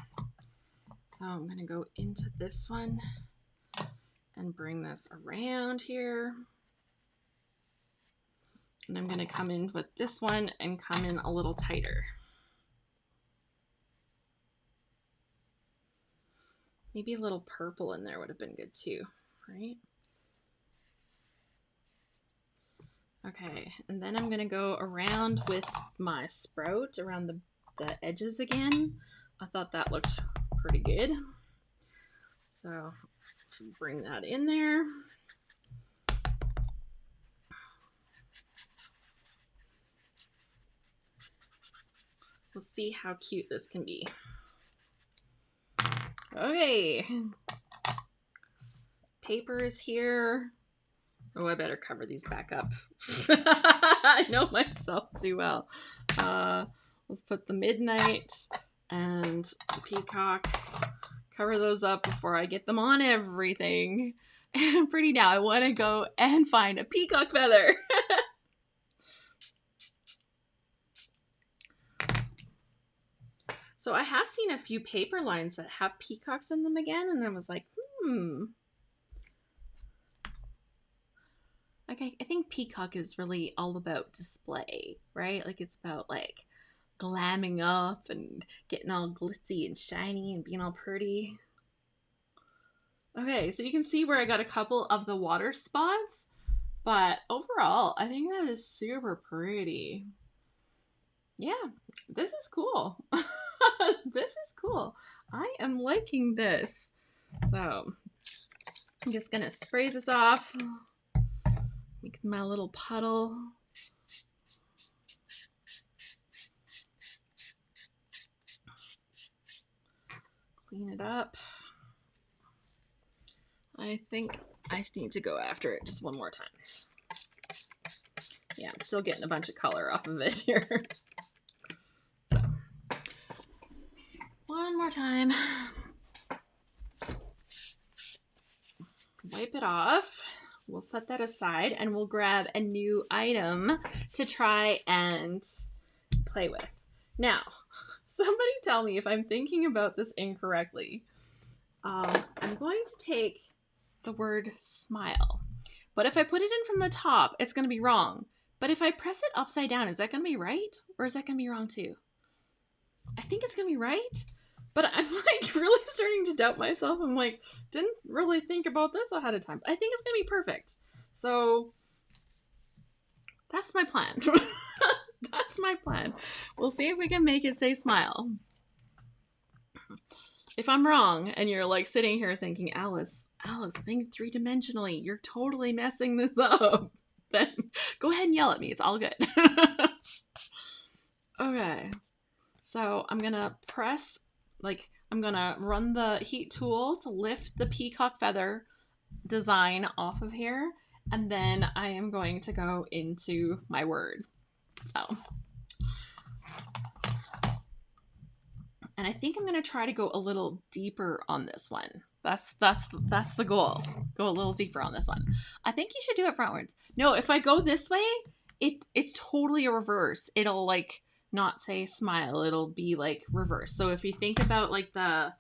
So I'm going to go into this one and bring this around here. And I'm going to come in with this one and come in a little tighter. Maybe a little purple in there would have been good too, right? Okay, and then I'm going to go around with my sprout around the edges again. I thought that looked pretty good. So let's bring that in there. We'll see how cute this can be. Okay. Paper is here. Oh, I better cover these back up. I know myself too well. Let's put the Midnight and the Peacock. Cover those up before I get them on everything. Pretty now, I want to go and find a peacock feather. So I have seen a few paper lines that have peacocks in them again, and I was like, Okay, I think peacock is really all about display, right? Like it's about like glamming up and getting all glitzy and shiny and being all pretty. Okay, so you can see where I got a couple of the water spots, but overall, I think that is super pretty. Yeah, this is cool. This is cool. I am liking this. So I'm just gonna spray this off. Make my little puddle. Clean it up. I think I need to go after it just one more time. Yeah, I'm still getting a bunch of color off of it here. So, one more time. Wipe it off. We'll set that aside and we'll grab a new item to try and play with. Now, somebody tell me if I'm thinking about this incorrectly. I'm going to take the word smile, but if I put it in from the top, it's going to be wrong. But if I press it upside down, is that going to be right? Or is that going to be wrong too? I think it's going to be right, but I'm like really starting to doubt myself. I'm like, didn't really think about this ahead of time. I think it's going to be perfect. So that's my plan. That's my plan. We'll see if we can make it say smile. If I'm wrong and you're like sitting here thinking, Alice, think three-dimensionally. You're totally messing this up. Then go ahead and yell at me. It's all good. Okay. So I'm going to press, I'm going to run the heat tool to lift the peacock feather design off of here. And then I am going to go into my word. So, and I think I'm going to try to go a little deeper on this one. That's the goal. Go a little deeper on this one. I think you should do it frontwards. No, if I go this way, it's totally a reverse. It'll like not say smile. It'll be like reverse. So if you think about like the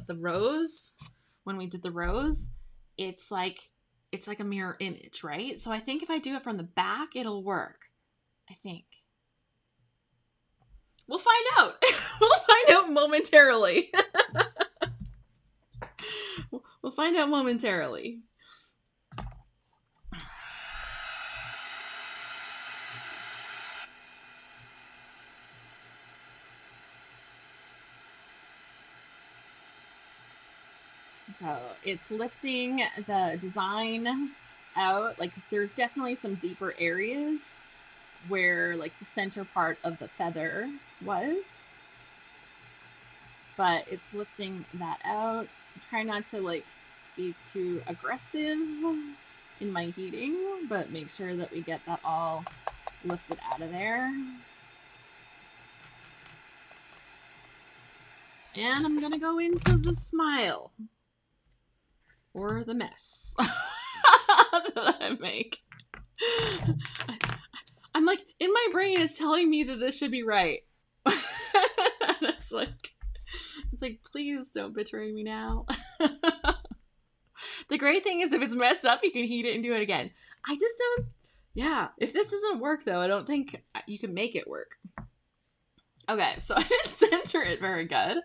rose, when we did the rose, it's like a mirror image, right? So I think if I do it from the back, it'll work. I think. We'll find out. We'll find out momentarily. We'll find out momentarily. So it's lifting the design out. Like there's definitely some deeper areas where like the center part of the feather was. but it's lifting that out. Try not to like be too aggressive in my heating, but make sure that we get that all lifted out of there. And I'm gonna go into the smile or the mess that I make. I'm like, in my brain, it's telling me that this should be right. It's like, please don't betray me now. The great thing is if it's messed up, you can heat it and do it again. I just don't, yeah. If this doesn't work though, I don't think you can make it work. Okay, so I didn't center it very good,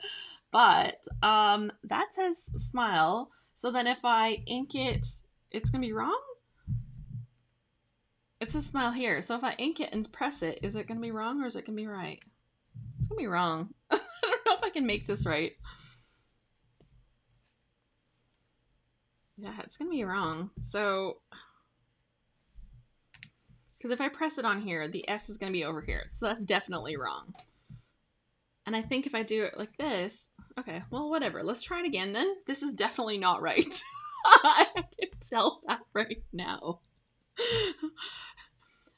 but that says smile. So then if I ink it, it's gonna be wrong? It says smile here. So if I ink it and press it, is it gonna be wrong or is it gonna be right? It's gonna be wrong. I don't know if I can make this right. Yeah, it's gonna be wrong. So, because if I press it on here, the S is gonna be over here. So that's definitely wrong. And I think if I do it like this, okay, well, whatever. Let's try it again then. This is definitely not right. I can tell that right now.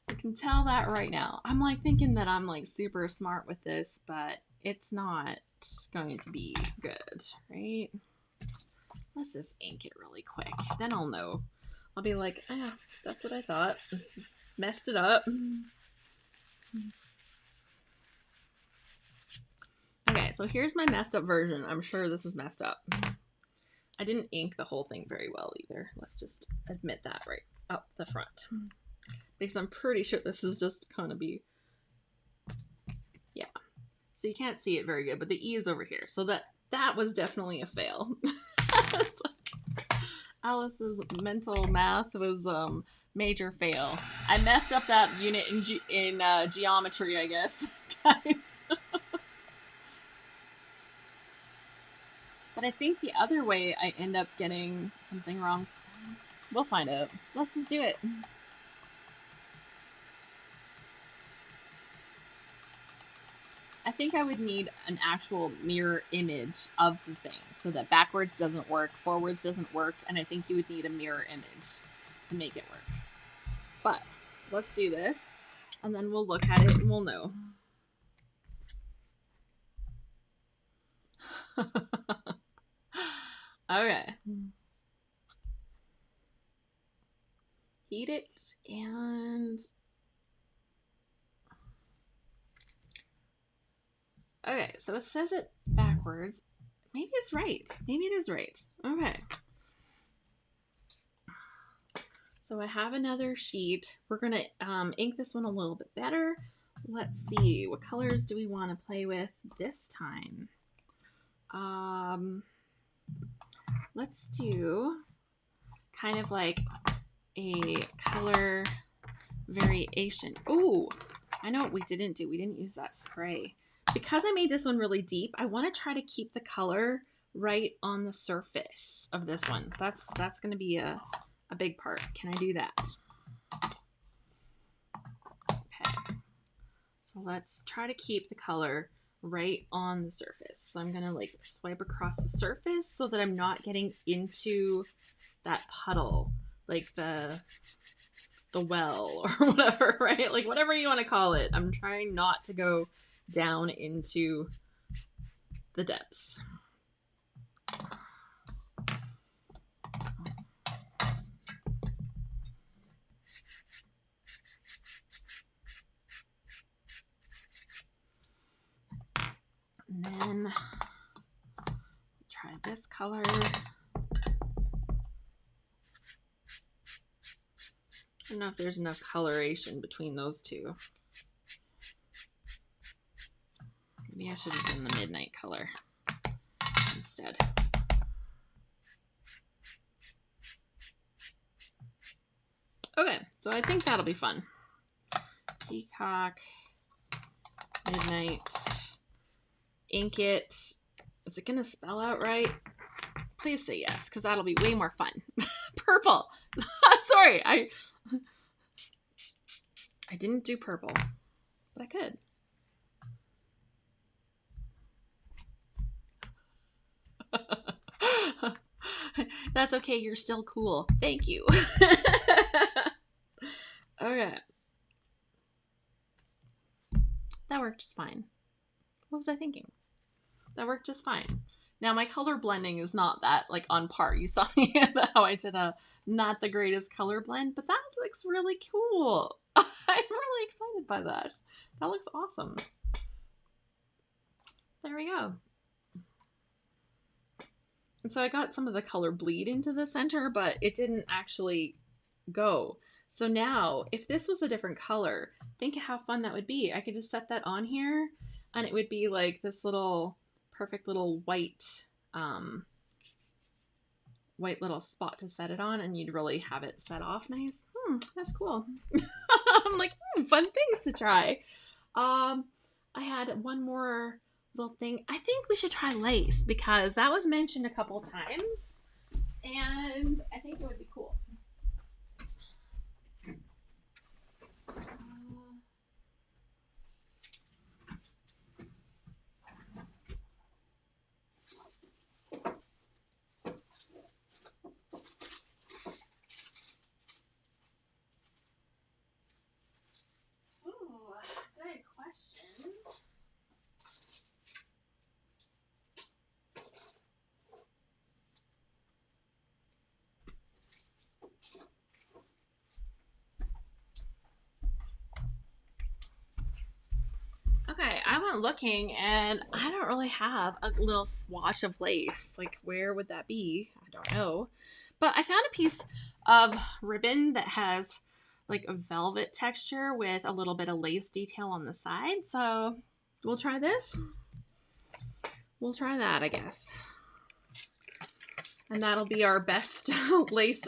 I can tell that right now. I'm like thinking that I'm like super smart with this, but it's not going to be good, right? Let's just ink it really quick. Then I'll know. I'll be like, oh, that's what I thought. Messed it up. Okay, so here's my messed up version. I'm sure this is messed up. I didn't ink the whole thing very well either. Let's just admit that right up the front. Because I'm pretty sure this is just gonna be, yeah. So you can't see it very good, but the E is over here. So that was definitely a fail. It's like Alice's mental math was major fail. I messed up that unit in geometry, I guess, guys. But I think the other way I end up getting something wrong. We'll find out. Let's just do it. I think I would need an actual mirror image of the thing so that backwards doesn't work, forwards doesn't work, and I think you would need a mirror image to make it work. But let's do this, and then we'll look at it and we'll know. Okay. Heat it and... Okay, so it says it backwards. Maybe it's right. Maybe it is right. Okay. So I have another sheet. We're going to ink this one a little bit better. Let's see. What colors do we want to play with this time? Let's do kind of like a color variation. Oh, I know what we didn't do. We didn't use that spray. Because I made this one really deep, I want to try to keep the color right on the surface of this one. That's going to be a big part. Can I do that? Okay. So let's try to keep the color right on the surface. So I'm going to like swipe across the surface so that I'm not getting into that puddle, like the well or whatever, right? Like whatever you want to call it. I'm trying not to go down into the depths. And then try this color. I don't know if there's enough coloration between those two. Maybe I should have done the midnight color instead. Okay, so I think that'll be fun. Peacock, midnight, ink it. Is it gonna spell out right? Please say yes, because that'll be way more fun. Purple. Sorry, I didn't do purple, but I could. That's okay. You're still cool. Thank you. Okay. That worked just fine. What was I thinking? That worked just fine. Now my color blending is not that like on par. You saw me how I did a not the greatest color blend, but that looks really cool. I'm really excited by that. That looks awesome. There we go. And so I got some of the color bleed into the center, but it didn't actually go. So now, if this was a different color, think how fun that would be. I could just set that on here, and it would be like this little perfect little white little spot to set it on, and you'd really have it set off nice. That's cool. I'm like, fun things to try. I had one more little thing. I think we should try lace because that was mentioned a couple times, and I think it would be cool. Good question. Okay, I went looking and I don't really have a little swatch of lace. Like, where would that be? I don't know. But I found a piece of ribbon that has like a velvet texture with a little bit of lace detail on the side. So we'll try this. We'll try that, I guess. And that'll be our best lace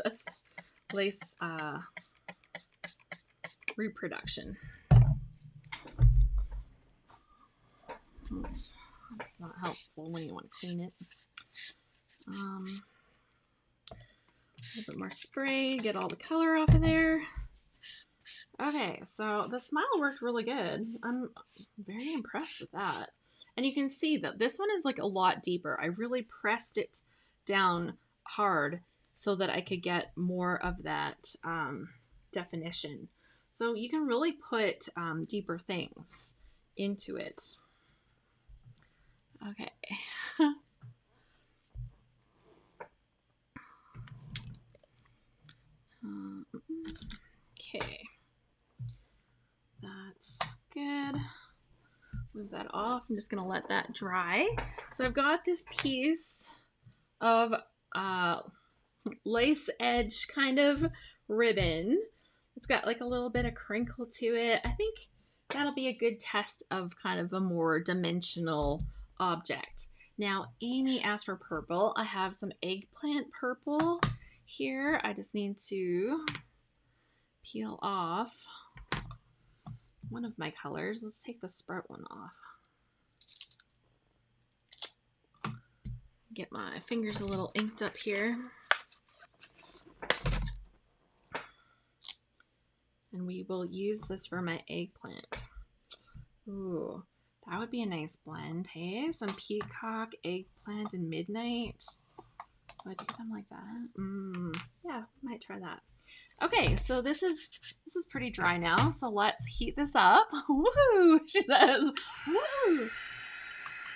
reproduction. Oops, that's not helpful when you want to clean it. A little bit more spray, get all the color off of there. Okay, so the smile worked really good. I'm very impressed with that. And you can see that this one is like a lot deeper. I really pressed it down hard so that I could get more of that definition. So you can really put deeper things into it. Okay. Okay. That's good. Move that off. I'm just going to let that dry. So I've got this piece of lace edge kind of ribbon. It's got like a little bit of crinkle to it. I think that'll be a good test of kind of a more dimensional object. Now, Amy asked for purple. I have some eggplant purple here. I just need to peel off one of my colors. Let's take the sprout one off. Get my fingers a little inked up here. And we will use this for my eggplant. Ooh, that would be a nice blend, hey? Some peacock, eggplant, and midnight. Do I do them like that? Yeah, might try that. Okay, so this is pretty dry now, so let's heat this up. Woo! She says, woo!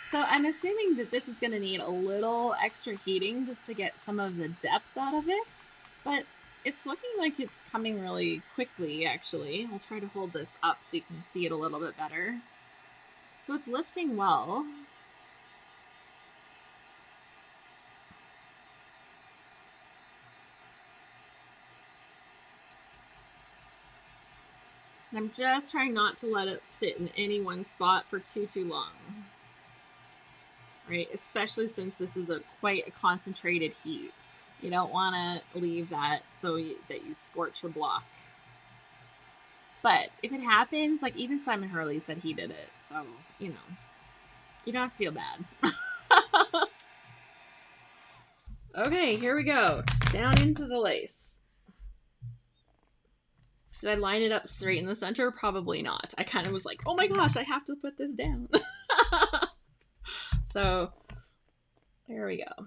So I'm assuming that this is going to need a little extra heating just to get some of the depth out of it, but it's looking like it's coming really quickly, actually. I'll try to hold this up so you can see it a little bit better. So it's lifting well. And I'm just trying not to let it sit in any one spot for too long. Right? Especially since this is quite a concentrated heat. You don't want to leave that so that you scorch your block. But if it happens, like even Simon Hurley said he did it. So, you know, you don't have to feel bad. Okay, here we go. Down into the lace. Did I line it up straight in the center? Probably not. I kind of was like, oh my gosh, I have to put this down. So, there we go.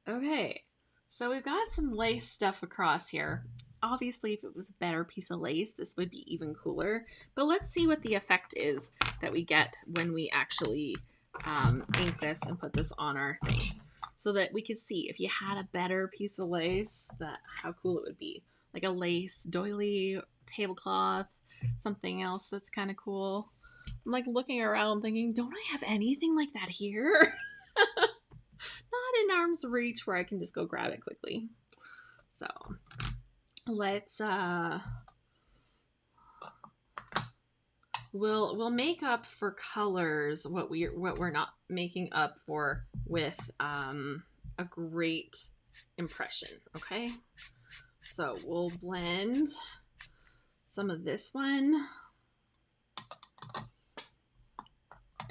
Okay, so we've got some lace stuff across here. Obviously, if it was a better piece of lace, this would be even cooler. But let's see what the effect is that we get when we actually ink this and put this on our thing. So that we could see if you had a better piece of lace, that how cool it would be. Like a lace doily, tablecloth, something else that's kind of cool. I'm like looking around thinking, don't I have anything like that here? Not in arm's reach where I can just go grab it quickly. So let's we'll make up for colors what we're not making up for with a great impression. Okay, so we'll blend some of this one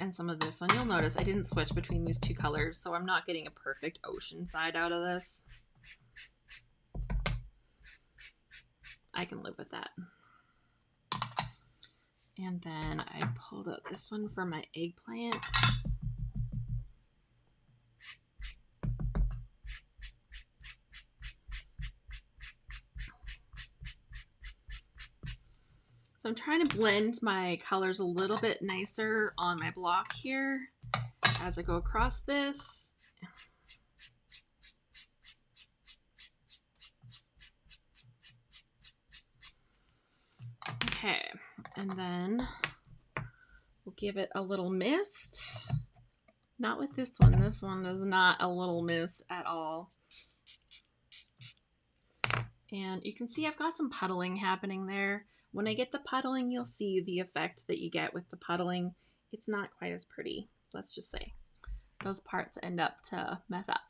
and some of this one. You'll notice I didn't switch between these two colors, so I'm not getting a perfect ocean side out of this. I can live with that. And then I pulled out this one for my eggplant. So I'm trying to blend my colors a little bit nicer on my block here as I go across this. Okay, and then we'll give it a little mist. Not with this one. This one is not a little mist at all. And you can see I've got some puddling happening there. When I get the puddling, you'll see the effect that you get with the puddling. It's not quite as pretty, let's just say. Those parts end up to mess up.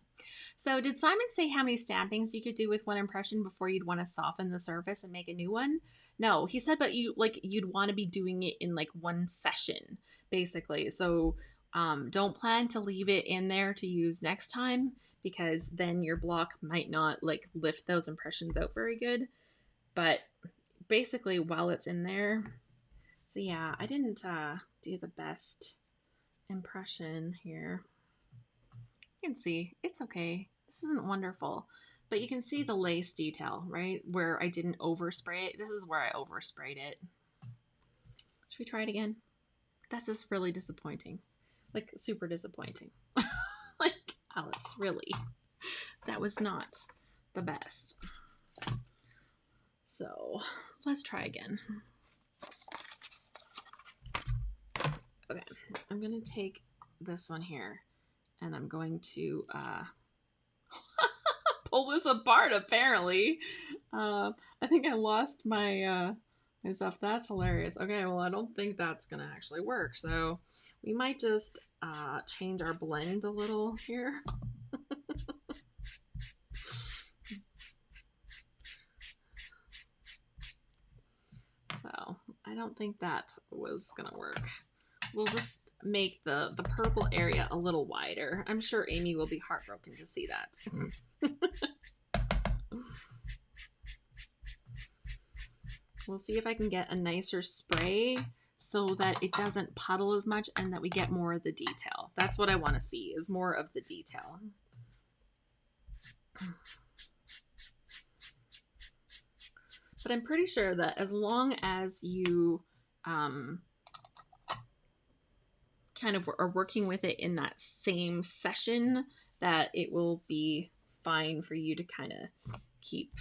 So did Simon say how many stampings you could do with one impression before you'd want to soften the surface and make a new one? No, he said, but you'd want to be doing it in like one session, basically. So don't plan to leave it in there to use next time, because then your block might not like lift those impressions out very good. But basically while it's in there. So yeah, I didn't do the best impression here. You can see it's okay. This isn't wonderful, but you can see the lace detail, right? Where I didn't overspray it. This is where I oversprayed it. Should we try it again? That's just really disappointing. Like super disappointing. Like, Alice, really? That was not the best. So let's try again. Okay, I'm gonna take this one here and I'm going to pull this apart apparently. I think I lost my my stuff. That's hilarious. Okay, well I don't think that's gonna actually work, so we might just change our blend a little here. So I don't think that was gonna work. We'll just make the purple area a little wider. I'm sure Amy will be heartbroken to see that. We'll see if I can get a nicer spray so that it doesn't puddle as much and that we get more of the detail. That's what I want to see, is more of the detail. But I'm pretty sure that as long as you kind of are working with it in that same session, that it will be fine for you to kind of keep.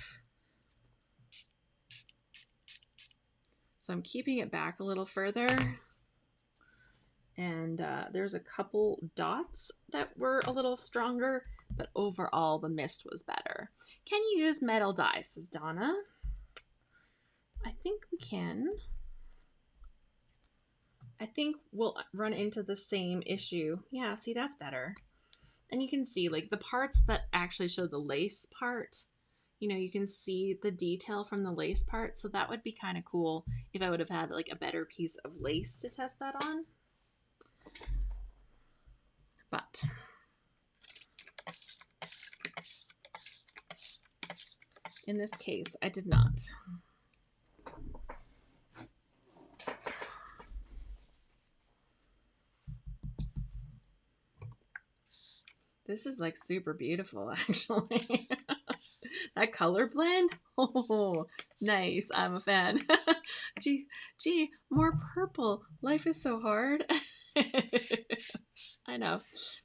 So I'm keeping it back a little further. And there's a couple dots that were a little stronger, but overall the mist was better. Can you use metal dye, says Donna. I think we can. I think we'll run into the same issue. Yeah, see, that's better. And you can see like the parts that actually show the lace part, you know, you can see the detail from the lace part. So that would be kind of cool if I would have had like a better piece of lace to test that on. But in this case, I did not. This is like super beautiful, actually. That color blend, oh, nice. I'm a fan. Gee, more purple. Life is so hard. I know.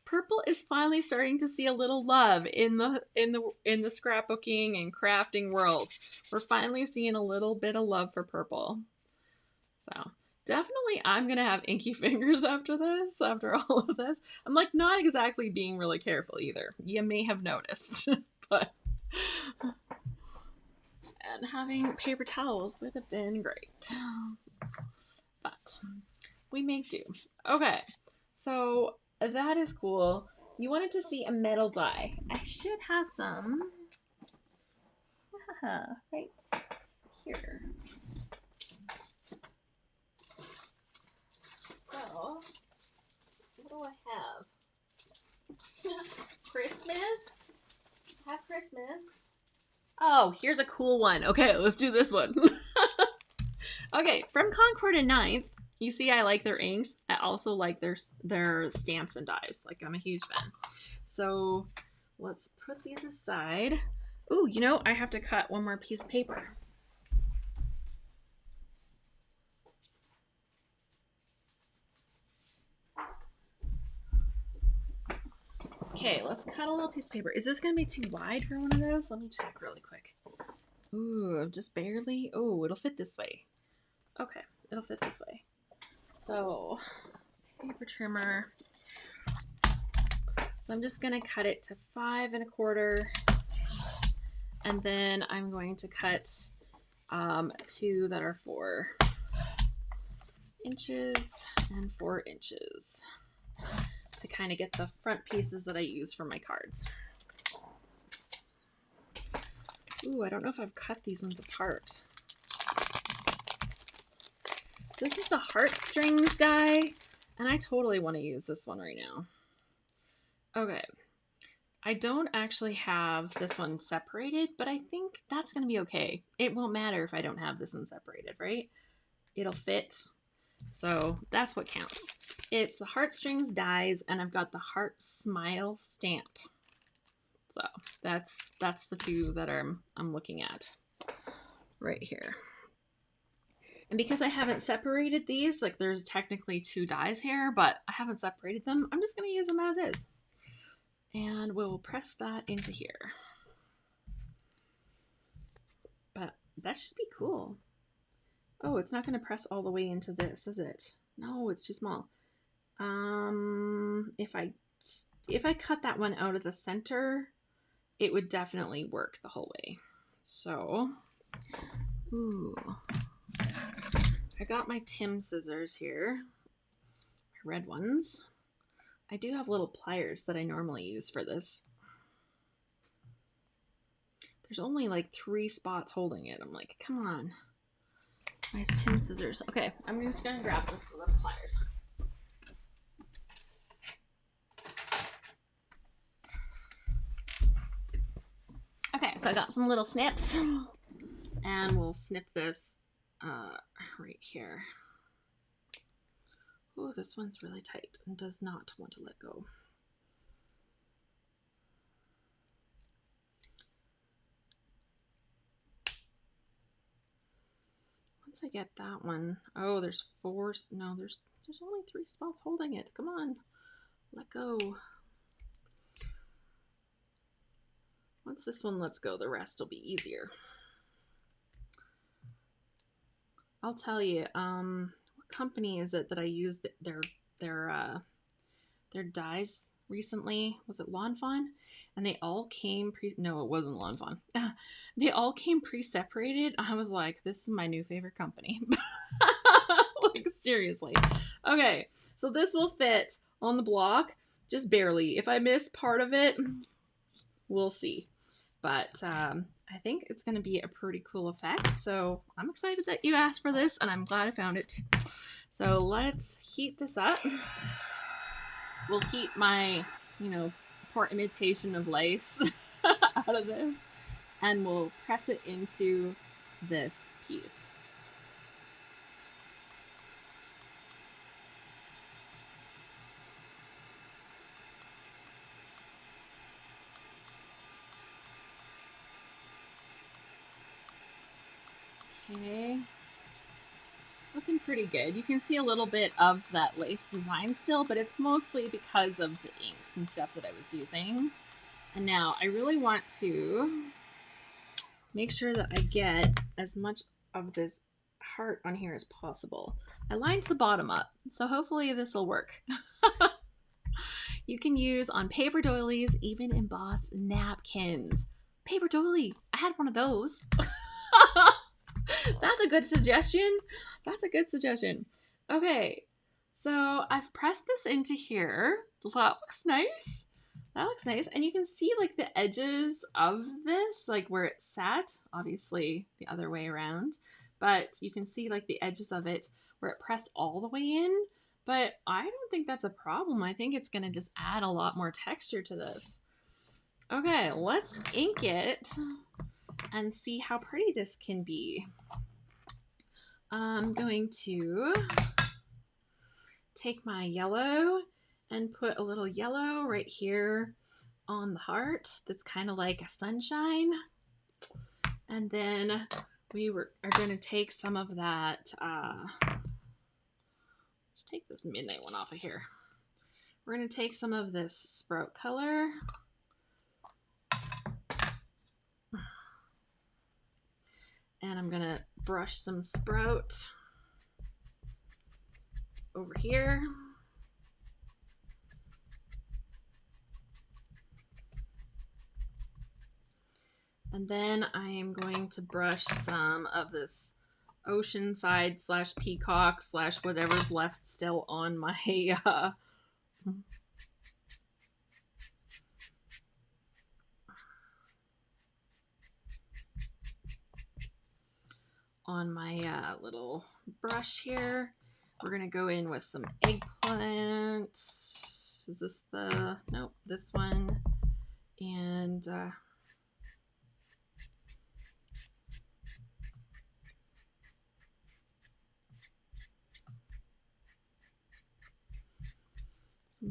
Purple is finally starting to see a little love in the scrapbooking and crafting world. We're finally seeing a little bit of love for purple. So definitely I'm gonna have inky fingers after this, after all of this. I'm like not exactly being really careful either. You may have noticed, but and having paper towels would have been great. But we make do. Okay, so that is cool. You wanted to see a metal die. I should have some right here. So, what do I have? Christmas? Have Christmas. Oh, here's a cool one. Okay, let's do this one. Okay, from Concord and Ninth, you see I like their inks. I also like their stamps and dies. Like, I'm a huge fan. So, let's put these aside. Ooh, you know, I have to cut one more piece of paper. Okay, let's cut a little piece of paper. Is this going to be too wide for one of those? Let me check really quick. Ooh, just barely. Oh, it'll fit this way. Okay, it'll fit this way. So, paper trimmer. So I'm just going to cut it to 5 1/4. And then I'm going to cut 2 that are 4 inches and 4 inches to kind of get the front pieces that I use for my cards. Ooh, I don't know if I've cut these ones apart. This is the heartstrings guy, and I totally want to use this one right now. Okay. I don't actually have this one separated, but I think that's going to be okay. It won't matter if I don't have this one separated, right? It'll fit. So that's what counts. It's the heartstrings dies, and I've got the heart smile stamp. So that's the 2 that I'm looking at right here. And because I haven't separated these, like there's technically 2 dies here, but I haven't separated them, I'm just going to use them as is. And we'll press that into here. But that should be cool. Oh, it's not going to press all the way into this, is it? No, it's too small. If I cut that one out of the center, it would definitely work the whole way. So, ooh. I got my Tim scissors here, my red ones. I do have little pliers that I normally use for this. There's only like 3 spots holding it. I'm like, come on. My Tim scissors. Okay, I'm just gonna grab this with the pliers. Okay, so I got some little snips, and we'll snip this right here. Oh, this one's really tight and does not want to let go. Once I get that one, oh, there's 4. No, there's only 3 spots holding it. Come on, let go. Once this one lets go, the rest will be easier. I'll tell you, what company is it that I used their dies recently? Was it Lawn Fawn? And they all came no, it wasn't Lawn Fawn. They all came pre-separated. I was like, this is my new favorite company. Like, seriously. Okay, so this will fit on the block, just barely. If I miss part of it, we'll see. But I think it's going to be a pretty cool effect. So I'm excited that you asked for this, and I'm glad I found it. So let's heat this up. We'll heat my, poor imitation of lace out of this, and we'll press it into this piece. Okay. It's looking pretty good. You can see a little bit of that lace design still, but it's mostly because of the inks and stuff that I was using. And now I really want to make sure that I get as much of this heart on here as possible. I lined the bottom up, so hopefully this will work. You can use on paper doilies, even embossed napkins. Paper doily, I had one of those. That's a good suggestion. That's a good suggestion. Okay, so I've pressed this into here. That looks nice. That looks nice. And you can see like the edges of this, like where it sat, obviously the other way around, but you can see like the edges of it where it pressed all the way in. But I don't think that's a problem. I think it's gonna just add a lot more texture to this. Okay, let's ink it and see how pretty this can be. I'm going to take my yellow and put a little yellow right here on the heart that's kind of like a sunshine. And then we are going to take some of that, let's take this midnight one off of here. We're going to take some of this sprout color. And I'm going to brush some sprout over here. And then I am going to brush some of this oceanside slash peacock slash whatever's left still on my little brush here. We're gonna go in with some eggplant. Is this the, nope, this one. And some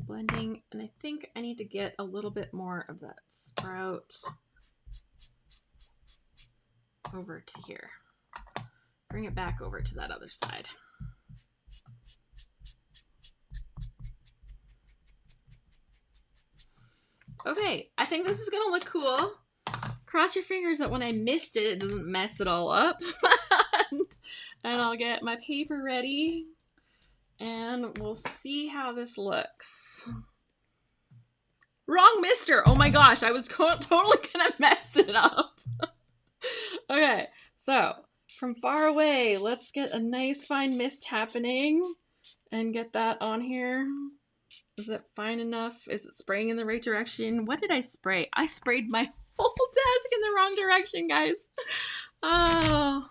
blending, and I think I need to get a little bit more of that sprout over to here. Bring it back over to that other side. Okay, I think this is gonna look cool. Cross your fingers that when I missed it, it doesn't mess it all up. And I'll get my paper ready and we'll see how this looks. Wrong mister. Oh my gosh, I was totally gonna mess it up. Okay, so from far away, let's get a nice fine mist happening and get that on here. Is it fine enough? Is it spraying in the right direction? What did I spray? I sprayed my whole desk in the wrong direction, guys. Oh,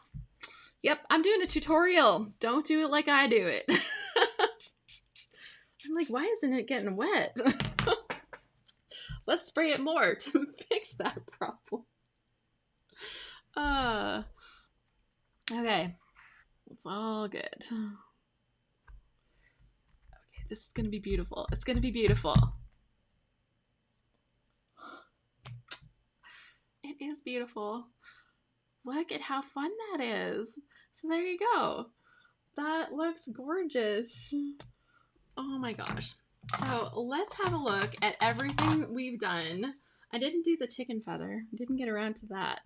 yep, I'm doing a tutorial. Don't do it like I do it. I'm like, why isn't it getting wet? Let's spray it more to fix that problem. Okay, it's all good. Okay, this is gonna be beautiful. It's gonna be beautiful. It is beautiful. Look at how fun that is. So there you go. That looks gorgeous. Oh my gosh. So let's have a look at everything we've done. I didn't do the chicken feather. I didn't get around to that.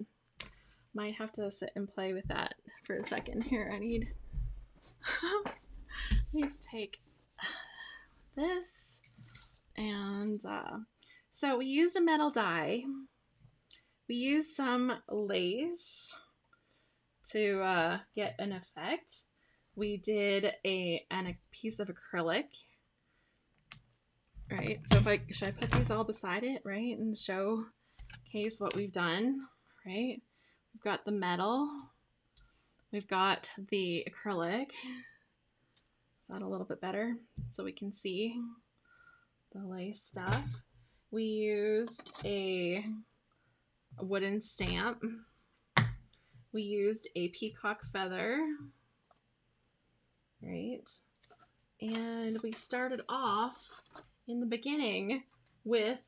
Might have to sit and play with that for a second. Here, I need to take this. And so we used a metal die. We used some lace to get an effect. We did a piece of acrylic. Right, so should I put these all beside it, right, and showcase what we've done, right? We've got the metal, we've got the acrylic. Is that a little bit better so we can see the lace stuff? We used a wooden stamp. We used a peacock feather, right? And we started off in the beginning with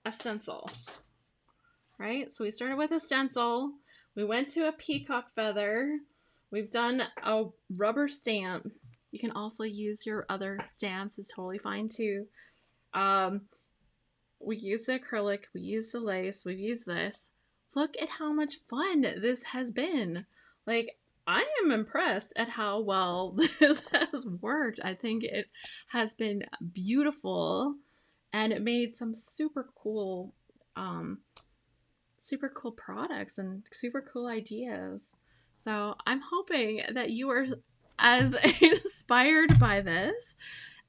a stencil, right? So we started with a stencil. We went to a peacock feather. We've done a rubber stamp. You can also use your other stamps. It's totally fine too. Um, we use the acrylic. We use the lace. We've used this. Look at how much fun this has been. Like, I am impressed at how well this has worked. I think it has been beautiful, and it made some um, super cool products and super cool ideas. So I'm hoping that you are as inspired by this.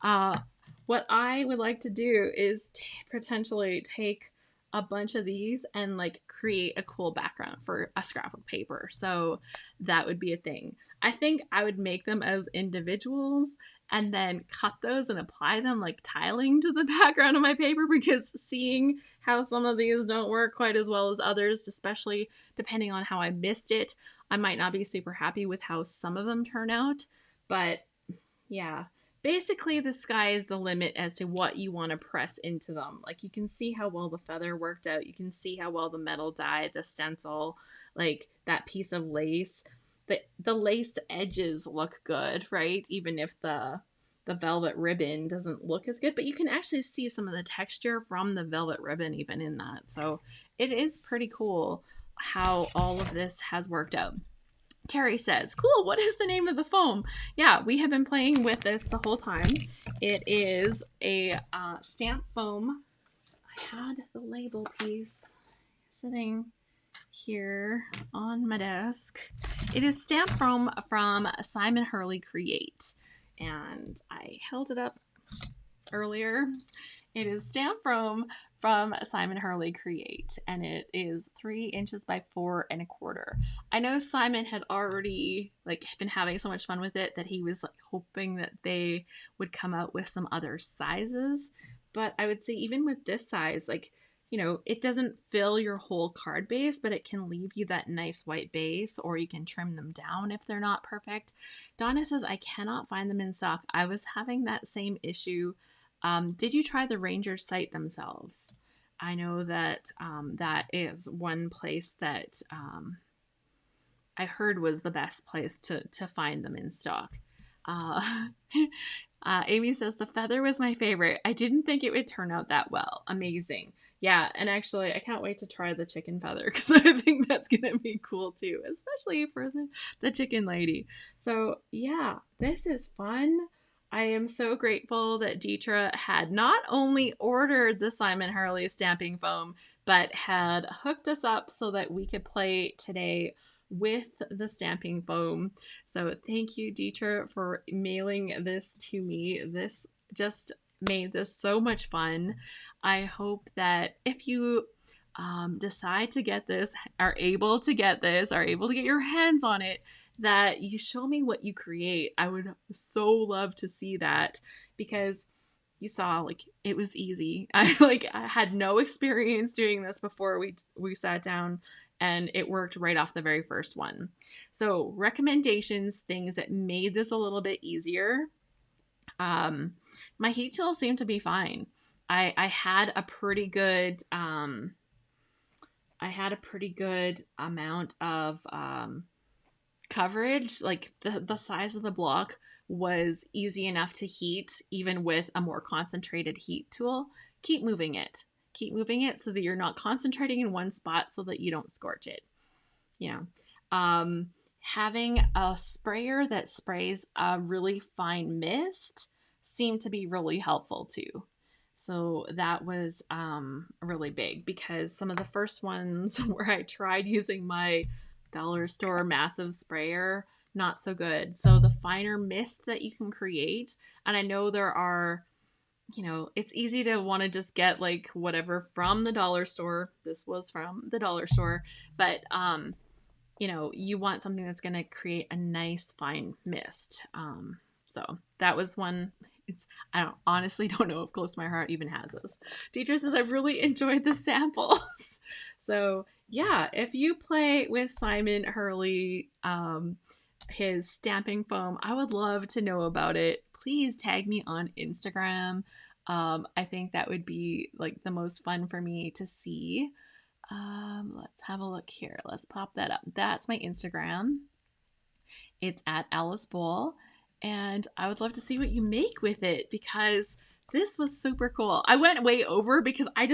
Uh, what I would like to do is potentially take a bunch of these and like create a cool background for a scrapbook paper. So that would be a thing. I think I would make them as individuals and then cut those and apply them like tiling to the background of my paper, because seeing how some of these don't work quite as well as others, especially depending on how I missed it, I might not be super happy with how some of them turn out. But yeah, basically the sky is the limit as to what you want to press into them. Like, you can see how well the feather worked out. You can see how well the metal dye, the stencil, like that piece of lace, the lace edges look good, right? Even if the velvet ribbon doesn't look as good, but you can actually see some of the texture from the velvet ribbon even in that. So it is pretty cool how all of this has worked out. Terry says, cool, what is the name of the foam? Yeah, we have been playing with this the whole time. It is a stamp foam. I had the label piece sitting here on my desk. It is stamp foam from Simon Hurley Create. And I held it up earlier. It is stamp foam from Simon Hurley Create, and it is 3 inches by 4.25. I know Simon had already like been having so much fun with it that he was like hoping that they would come out with some other sizes. But I would say even with this size, like, you know, it doesn't fill your whole card base, but it can leave you that nice white base, or you can trim them down if they're not perfect. Donna says, I cannot find them in stock. I was having that same issue. Did you try the Ranger site themselves? I know that that is one place that I heard was the best place to find them in stock. Uh, Amy says, the feather was my favorite. I didn't think it would turn out that well. Amazing. Yeah, and actually, I can't wait to try the chicken feather, because I think that's going to be cool too, especially for the chicken lady. So yeah, this is fun. I am so grateful that Deetra had not only ordered the Simon Hurley stamping foam, but had hooked us up so that we could play today with the stamping foam. So thank you, Deetra, for mailing this to me. This just made this so much fun. I hope that if you decide to get this, are able to get this, are able to get your hands on it, that you show me what you create. I would so love to see that, because you saw, like, it was easy. I had no experience doing this before we sat down, and it worked right off the very first one. So recommendations, things that made this a little bit easier. My heat tool seemed to be fine. I had a pretty good amount of coverage. Like the size of the block was easy enough to heat, even with a more concentrated heat tool. Keep moving it so that you're not concentrating in one spot so that you don't scorch it. Having a sprayer that sprays a really fine mist seemed to be really helpful too. So that was really big, because some of the first ones where I tried using my dollar store massive sprayer, not so good. So the finer mist that you can create, and I know there are, it's easy to want to just get like whatever from the dollar store. This was from the dollar store, but you want something that's going to create a nice fine mist. So that was one. I honestly don't know if Close to My Heart even has this. Deidre says, I've really enjoyed the samples. So yeah, if you play with Simon Hurley, his stamping foam, I would love to know about it. Please tag me on Instagram. I think that would be like the most fun for me to see. Let's have a look here. Let's pop that up. That's my Instagram. It's at Alice Bowl. And I would love to see what you make with it because this was super cool. I went way over because I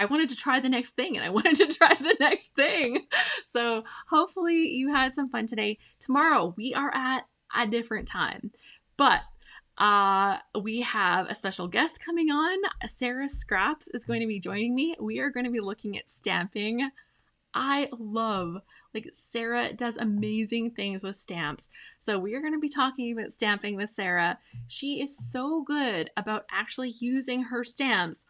wanted to try the next thing and I wanted to try the next thing. So hopefully you had some fun today. Tomorrow we are at a different time, but we have a special guest coming on. Sarah Scraps is going to be joining me. We are going to be looking at stamping. I love, like, Sarah does amazing things with stamps. So we are going to be talking about stamping with Sarah. She is so good about actually using her stamps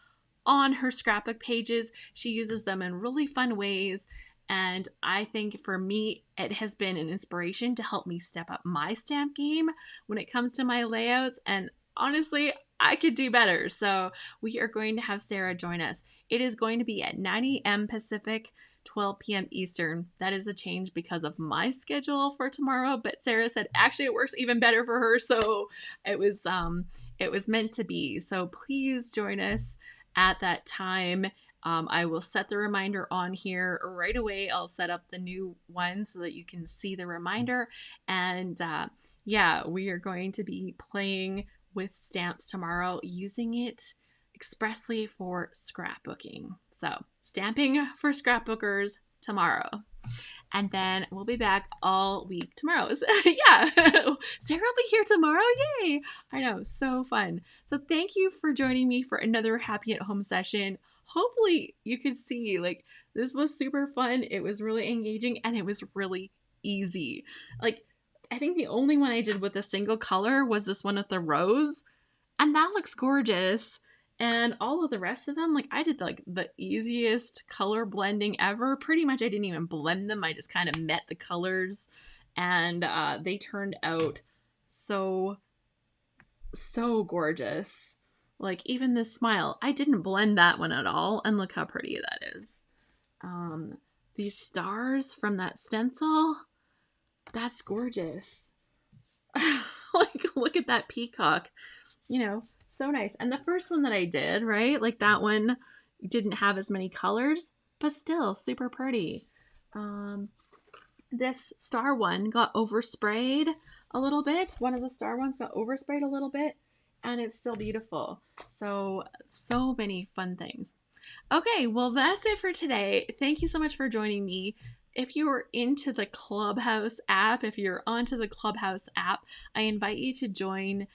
on her scrapbook pages. She uses them in really fun ways. And I think for me, it has been an inspiration to help me step up my stamp game when it comes to my layouts. And honestly, I could do better. So we are going to have Sarah join us. It is going to be at 9 a.m. Pacific, 12 p.m. Eastern. That is a change because of my schedule for tomorrow, but Sarah said actually it works even better for her, so it was meant to be. So please join us at that time. I will set the reminder on here right away. I'll set up the new one so that you can see the reminder. And yeah, we are going to be playing with stamps tomorrow, using it expressly for scrapbooking. So stamping for scrapbookers tomorrow. And then we'll be back all week tomorrow. So, yeah, Sarah will be here tomorrow. Yay. I know, so fun. So thank you for joining me for another Happy at Home session. Hopefully you could see, like, this was super fun. It was really engaging and it was really easy. Like, I think the only one I did with a single color was this one with the rose, and that looks gorgeous. And all of the rest of them, like, I did like the easiest color blending ever. Pretty much I didn't even blend them. I just kind of met the colors, and they turned out so gorgeous. Like, even this smile, I didn't blend that one at all, and look how pretty that is. These stars from that stencil, that's gorgeous. Like, look at that peacock, you know, so nice. And the first one that I did, right, like that one didn't have as many colors, but still super pretty. This star one got oversprayed a little bit. One of the star ones got oversprayed a little bit, and it's still beautiful. So many fun things. Okay, well, that's it for today. Thank you so much for joining me. If you're into the Clubhouse app, if you're onto the Clubhouse app, I invite you to join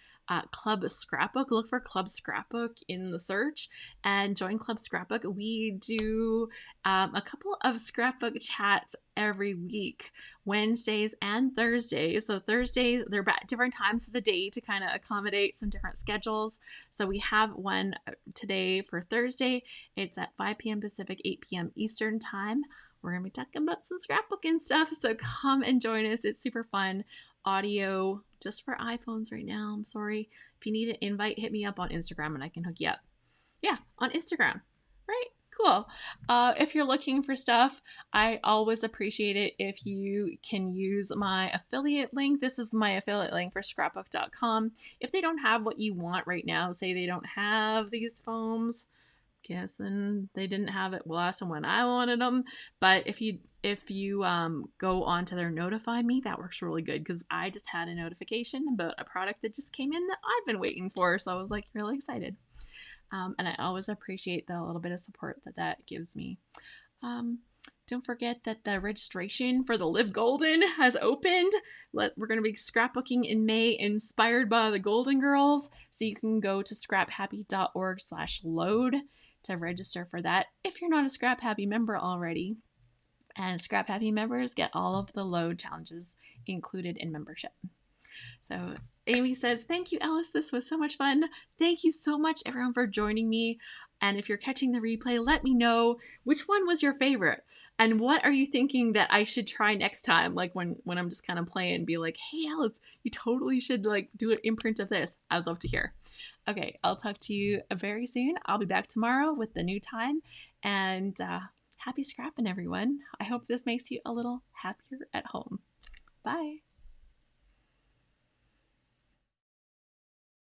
Club Scrapbook. Look for Club Scrapbook in the search and join Club Scrapbook. We do a couple of scrapbook chats every week, Wednesdays and Thursdays. So Thursdays, they're at different times of the day to kind of accommodate some different schedules. So we have one today for Thursday. It's at 5 p.m. Pacific, 8 p.m. Eastern time. We're going to be talking about some scrapbooking stuff, so come and join us. It's super fun. Audio just for iPhones right now. I'm sorry. If you need an invite, hit me up on Instagram and I can hook you up. Yeah, on Instagram. Right? Cool. If you're looking for stuff, I always appreciate it if you can use my affiliate link. This is my affiliate link for scrapbook.com. If they don't have what you want right now, say they don't have these foams, guessing they didn't have it last time when I wanted them. But if you go on to their notify me, that works really good because I just had a notification about a product that just came in that I've been waiting for. So I was like really excited. And I always appreciate the little bit of support that gives me. Don't forget that the registration for the Live Golden has opened. We're going to be scrapbooking in May, inspired by the Golden Girls. So you can go to scraphappy.org/load to register for that if you're not a Scrap Happy member already. And Scrap Happy members get all of the load challenges included in membership. So Amy says, thank you, Alice. This was so much fun. Thank you so much, everyone, for joining me. And if you're catching the replay, let me know which one was your favorite. And what are you thinking that I should try next time? Like when I'm just kind of playing, be like, hey, Alice, you totally should like do an imprint of this. I'd love to hear. Okay, I'll talk to you very soon. I'll be back tomorrow with the new time. And happy scrapping, everyone. I hope this makes you a little happier at home. Bye.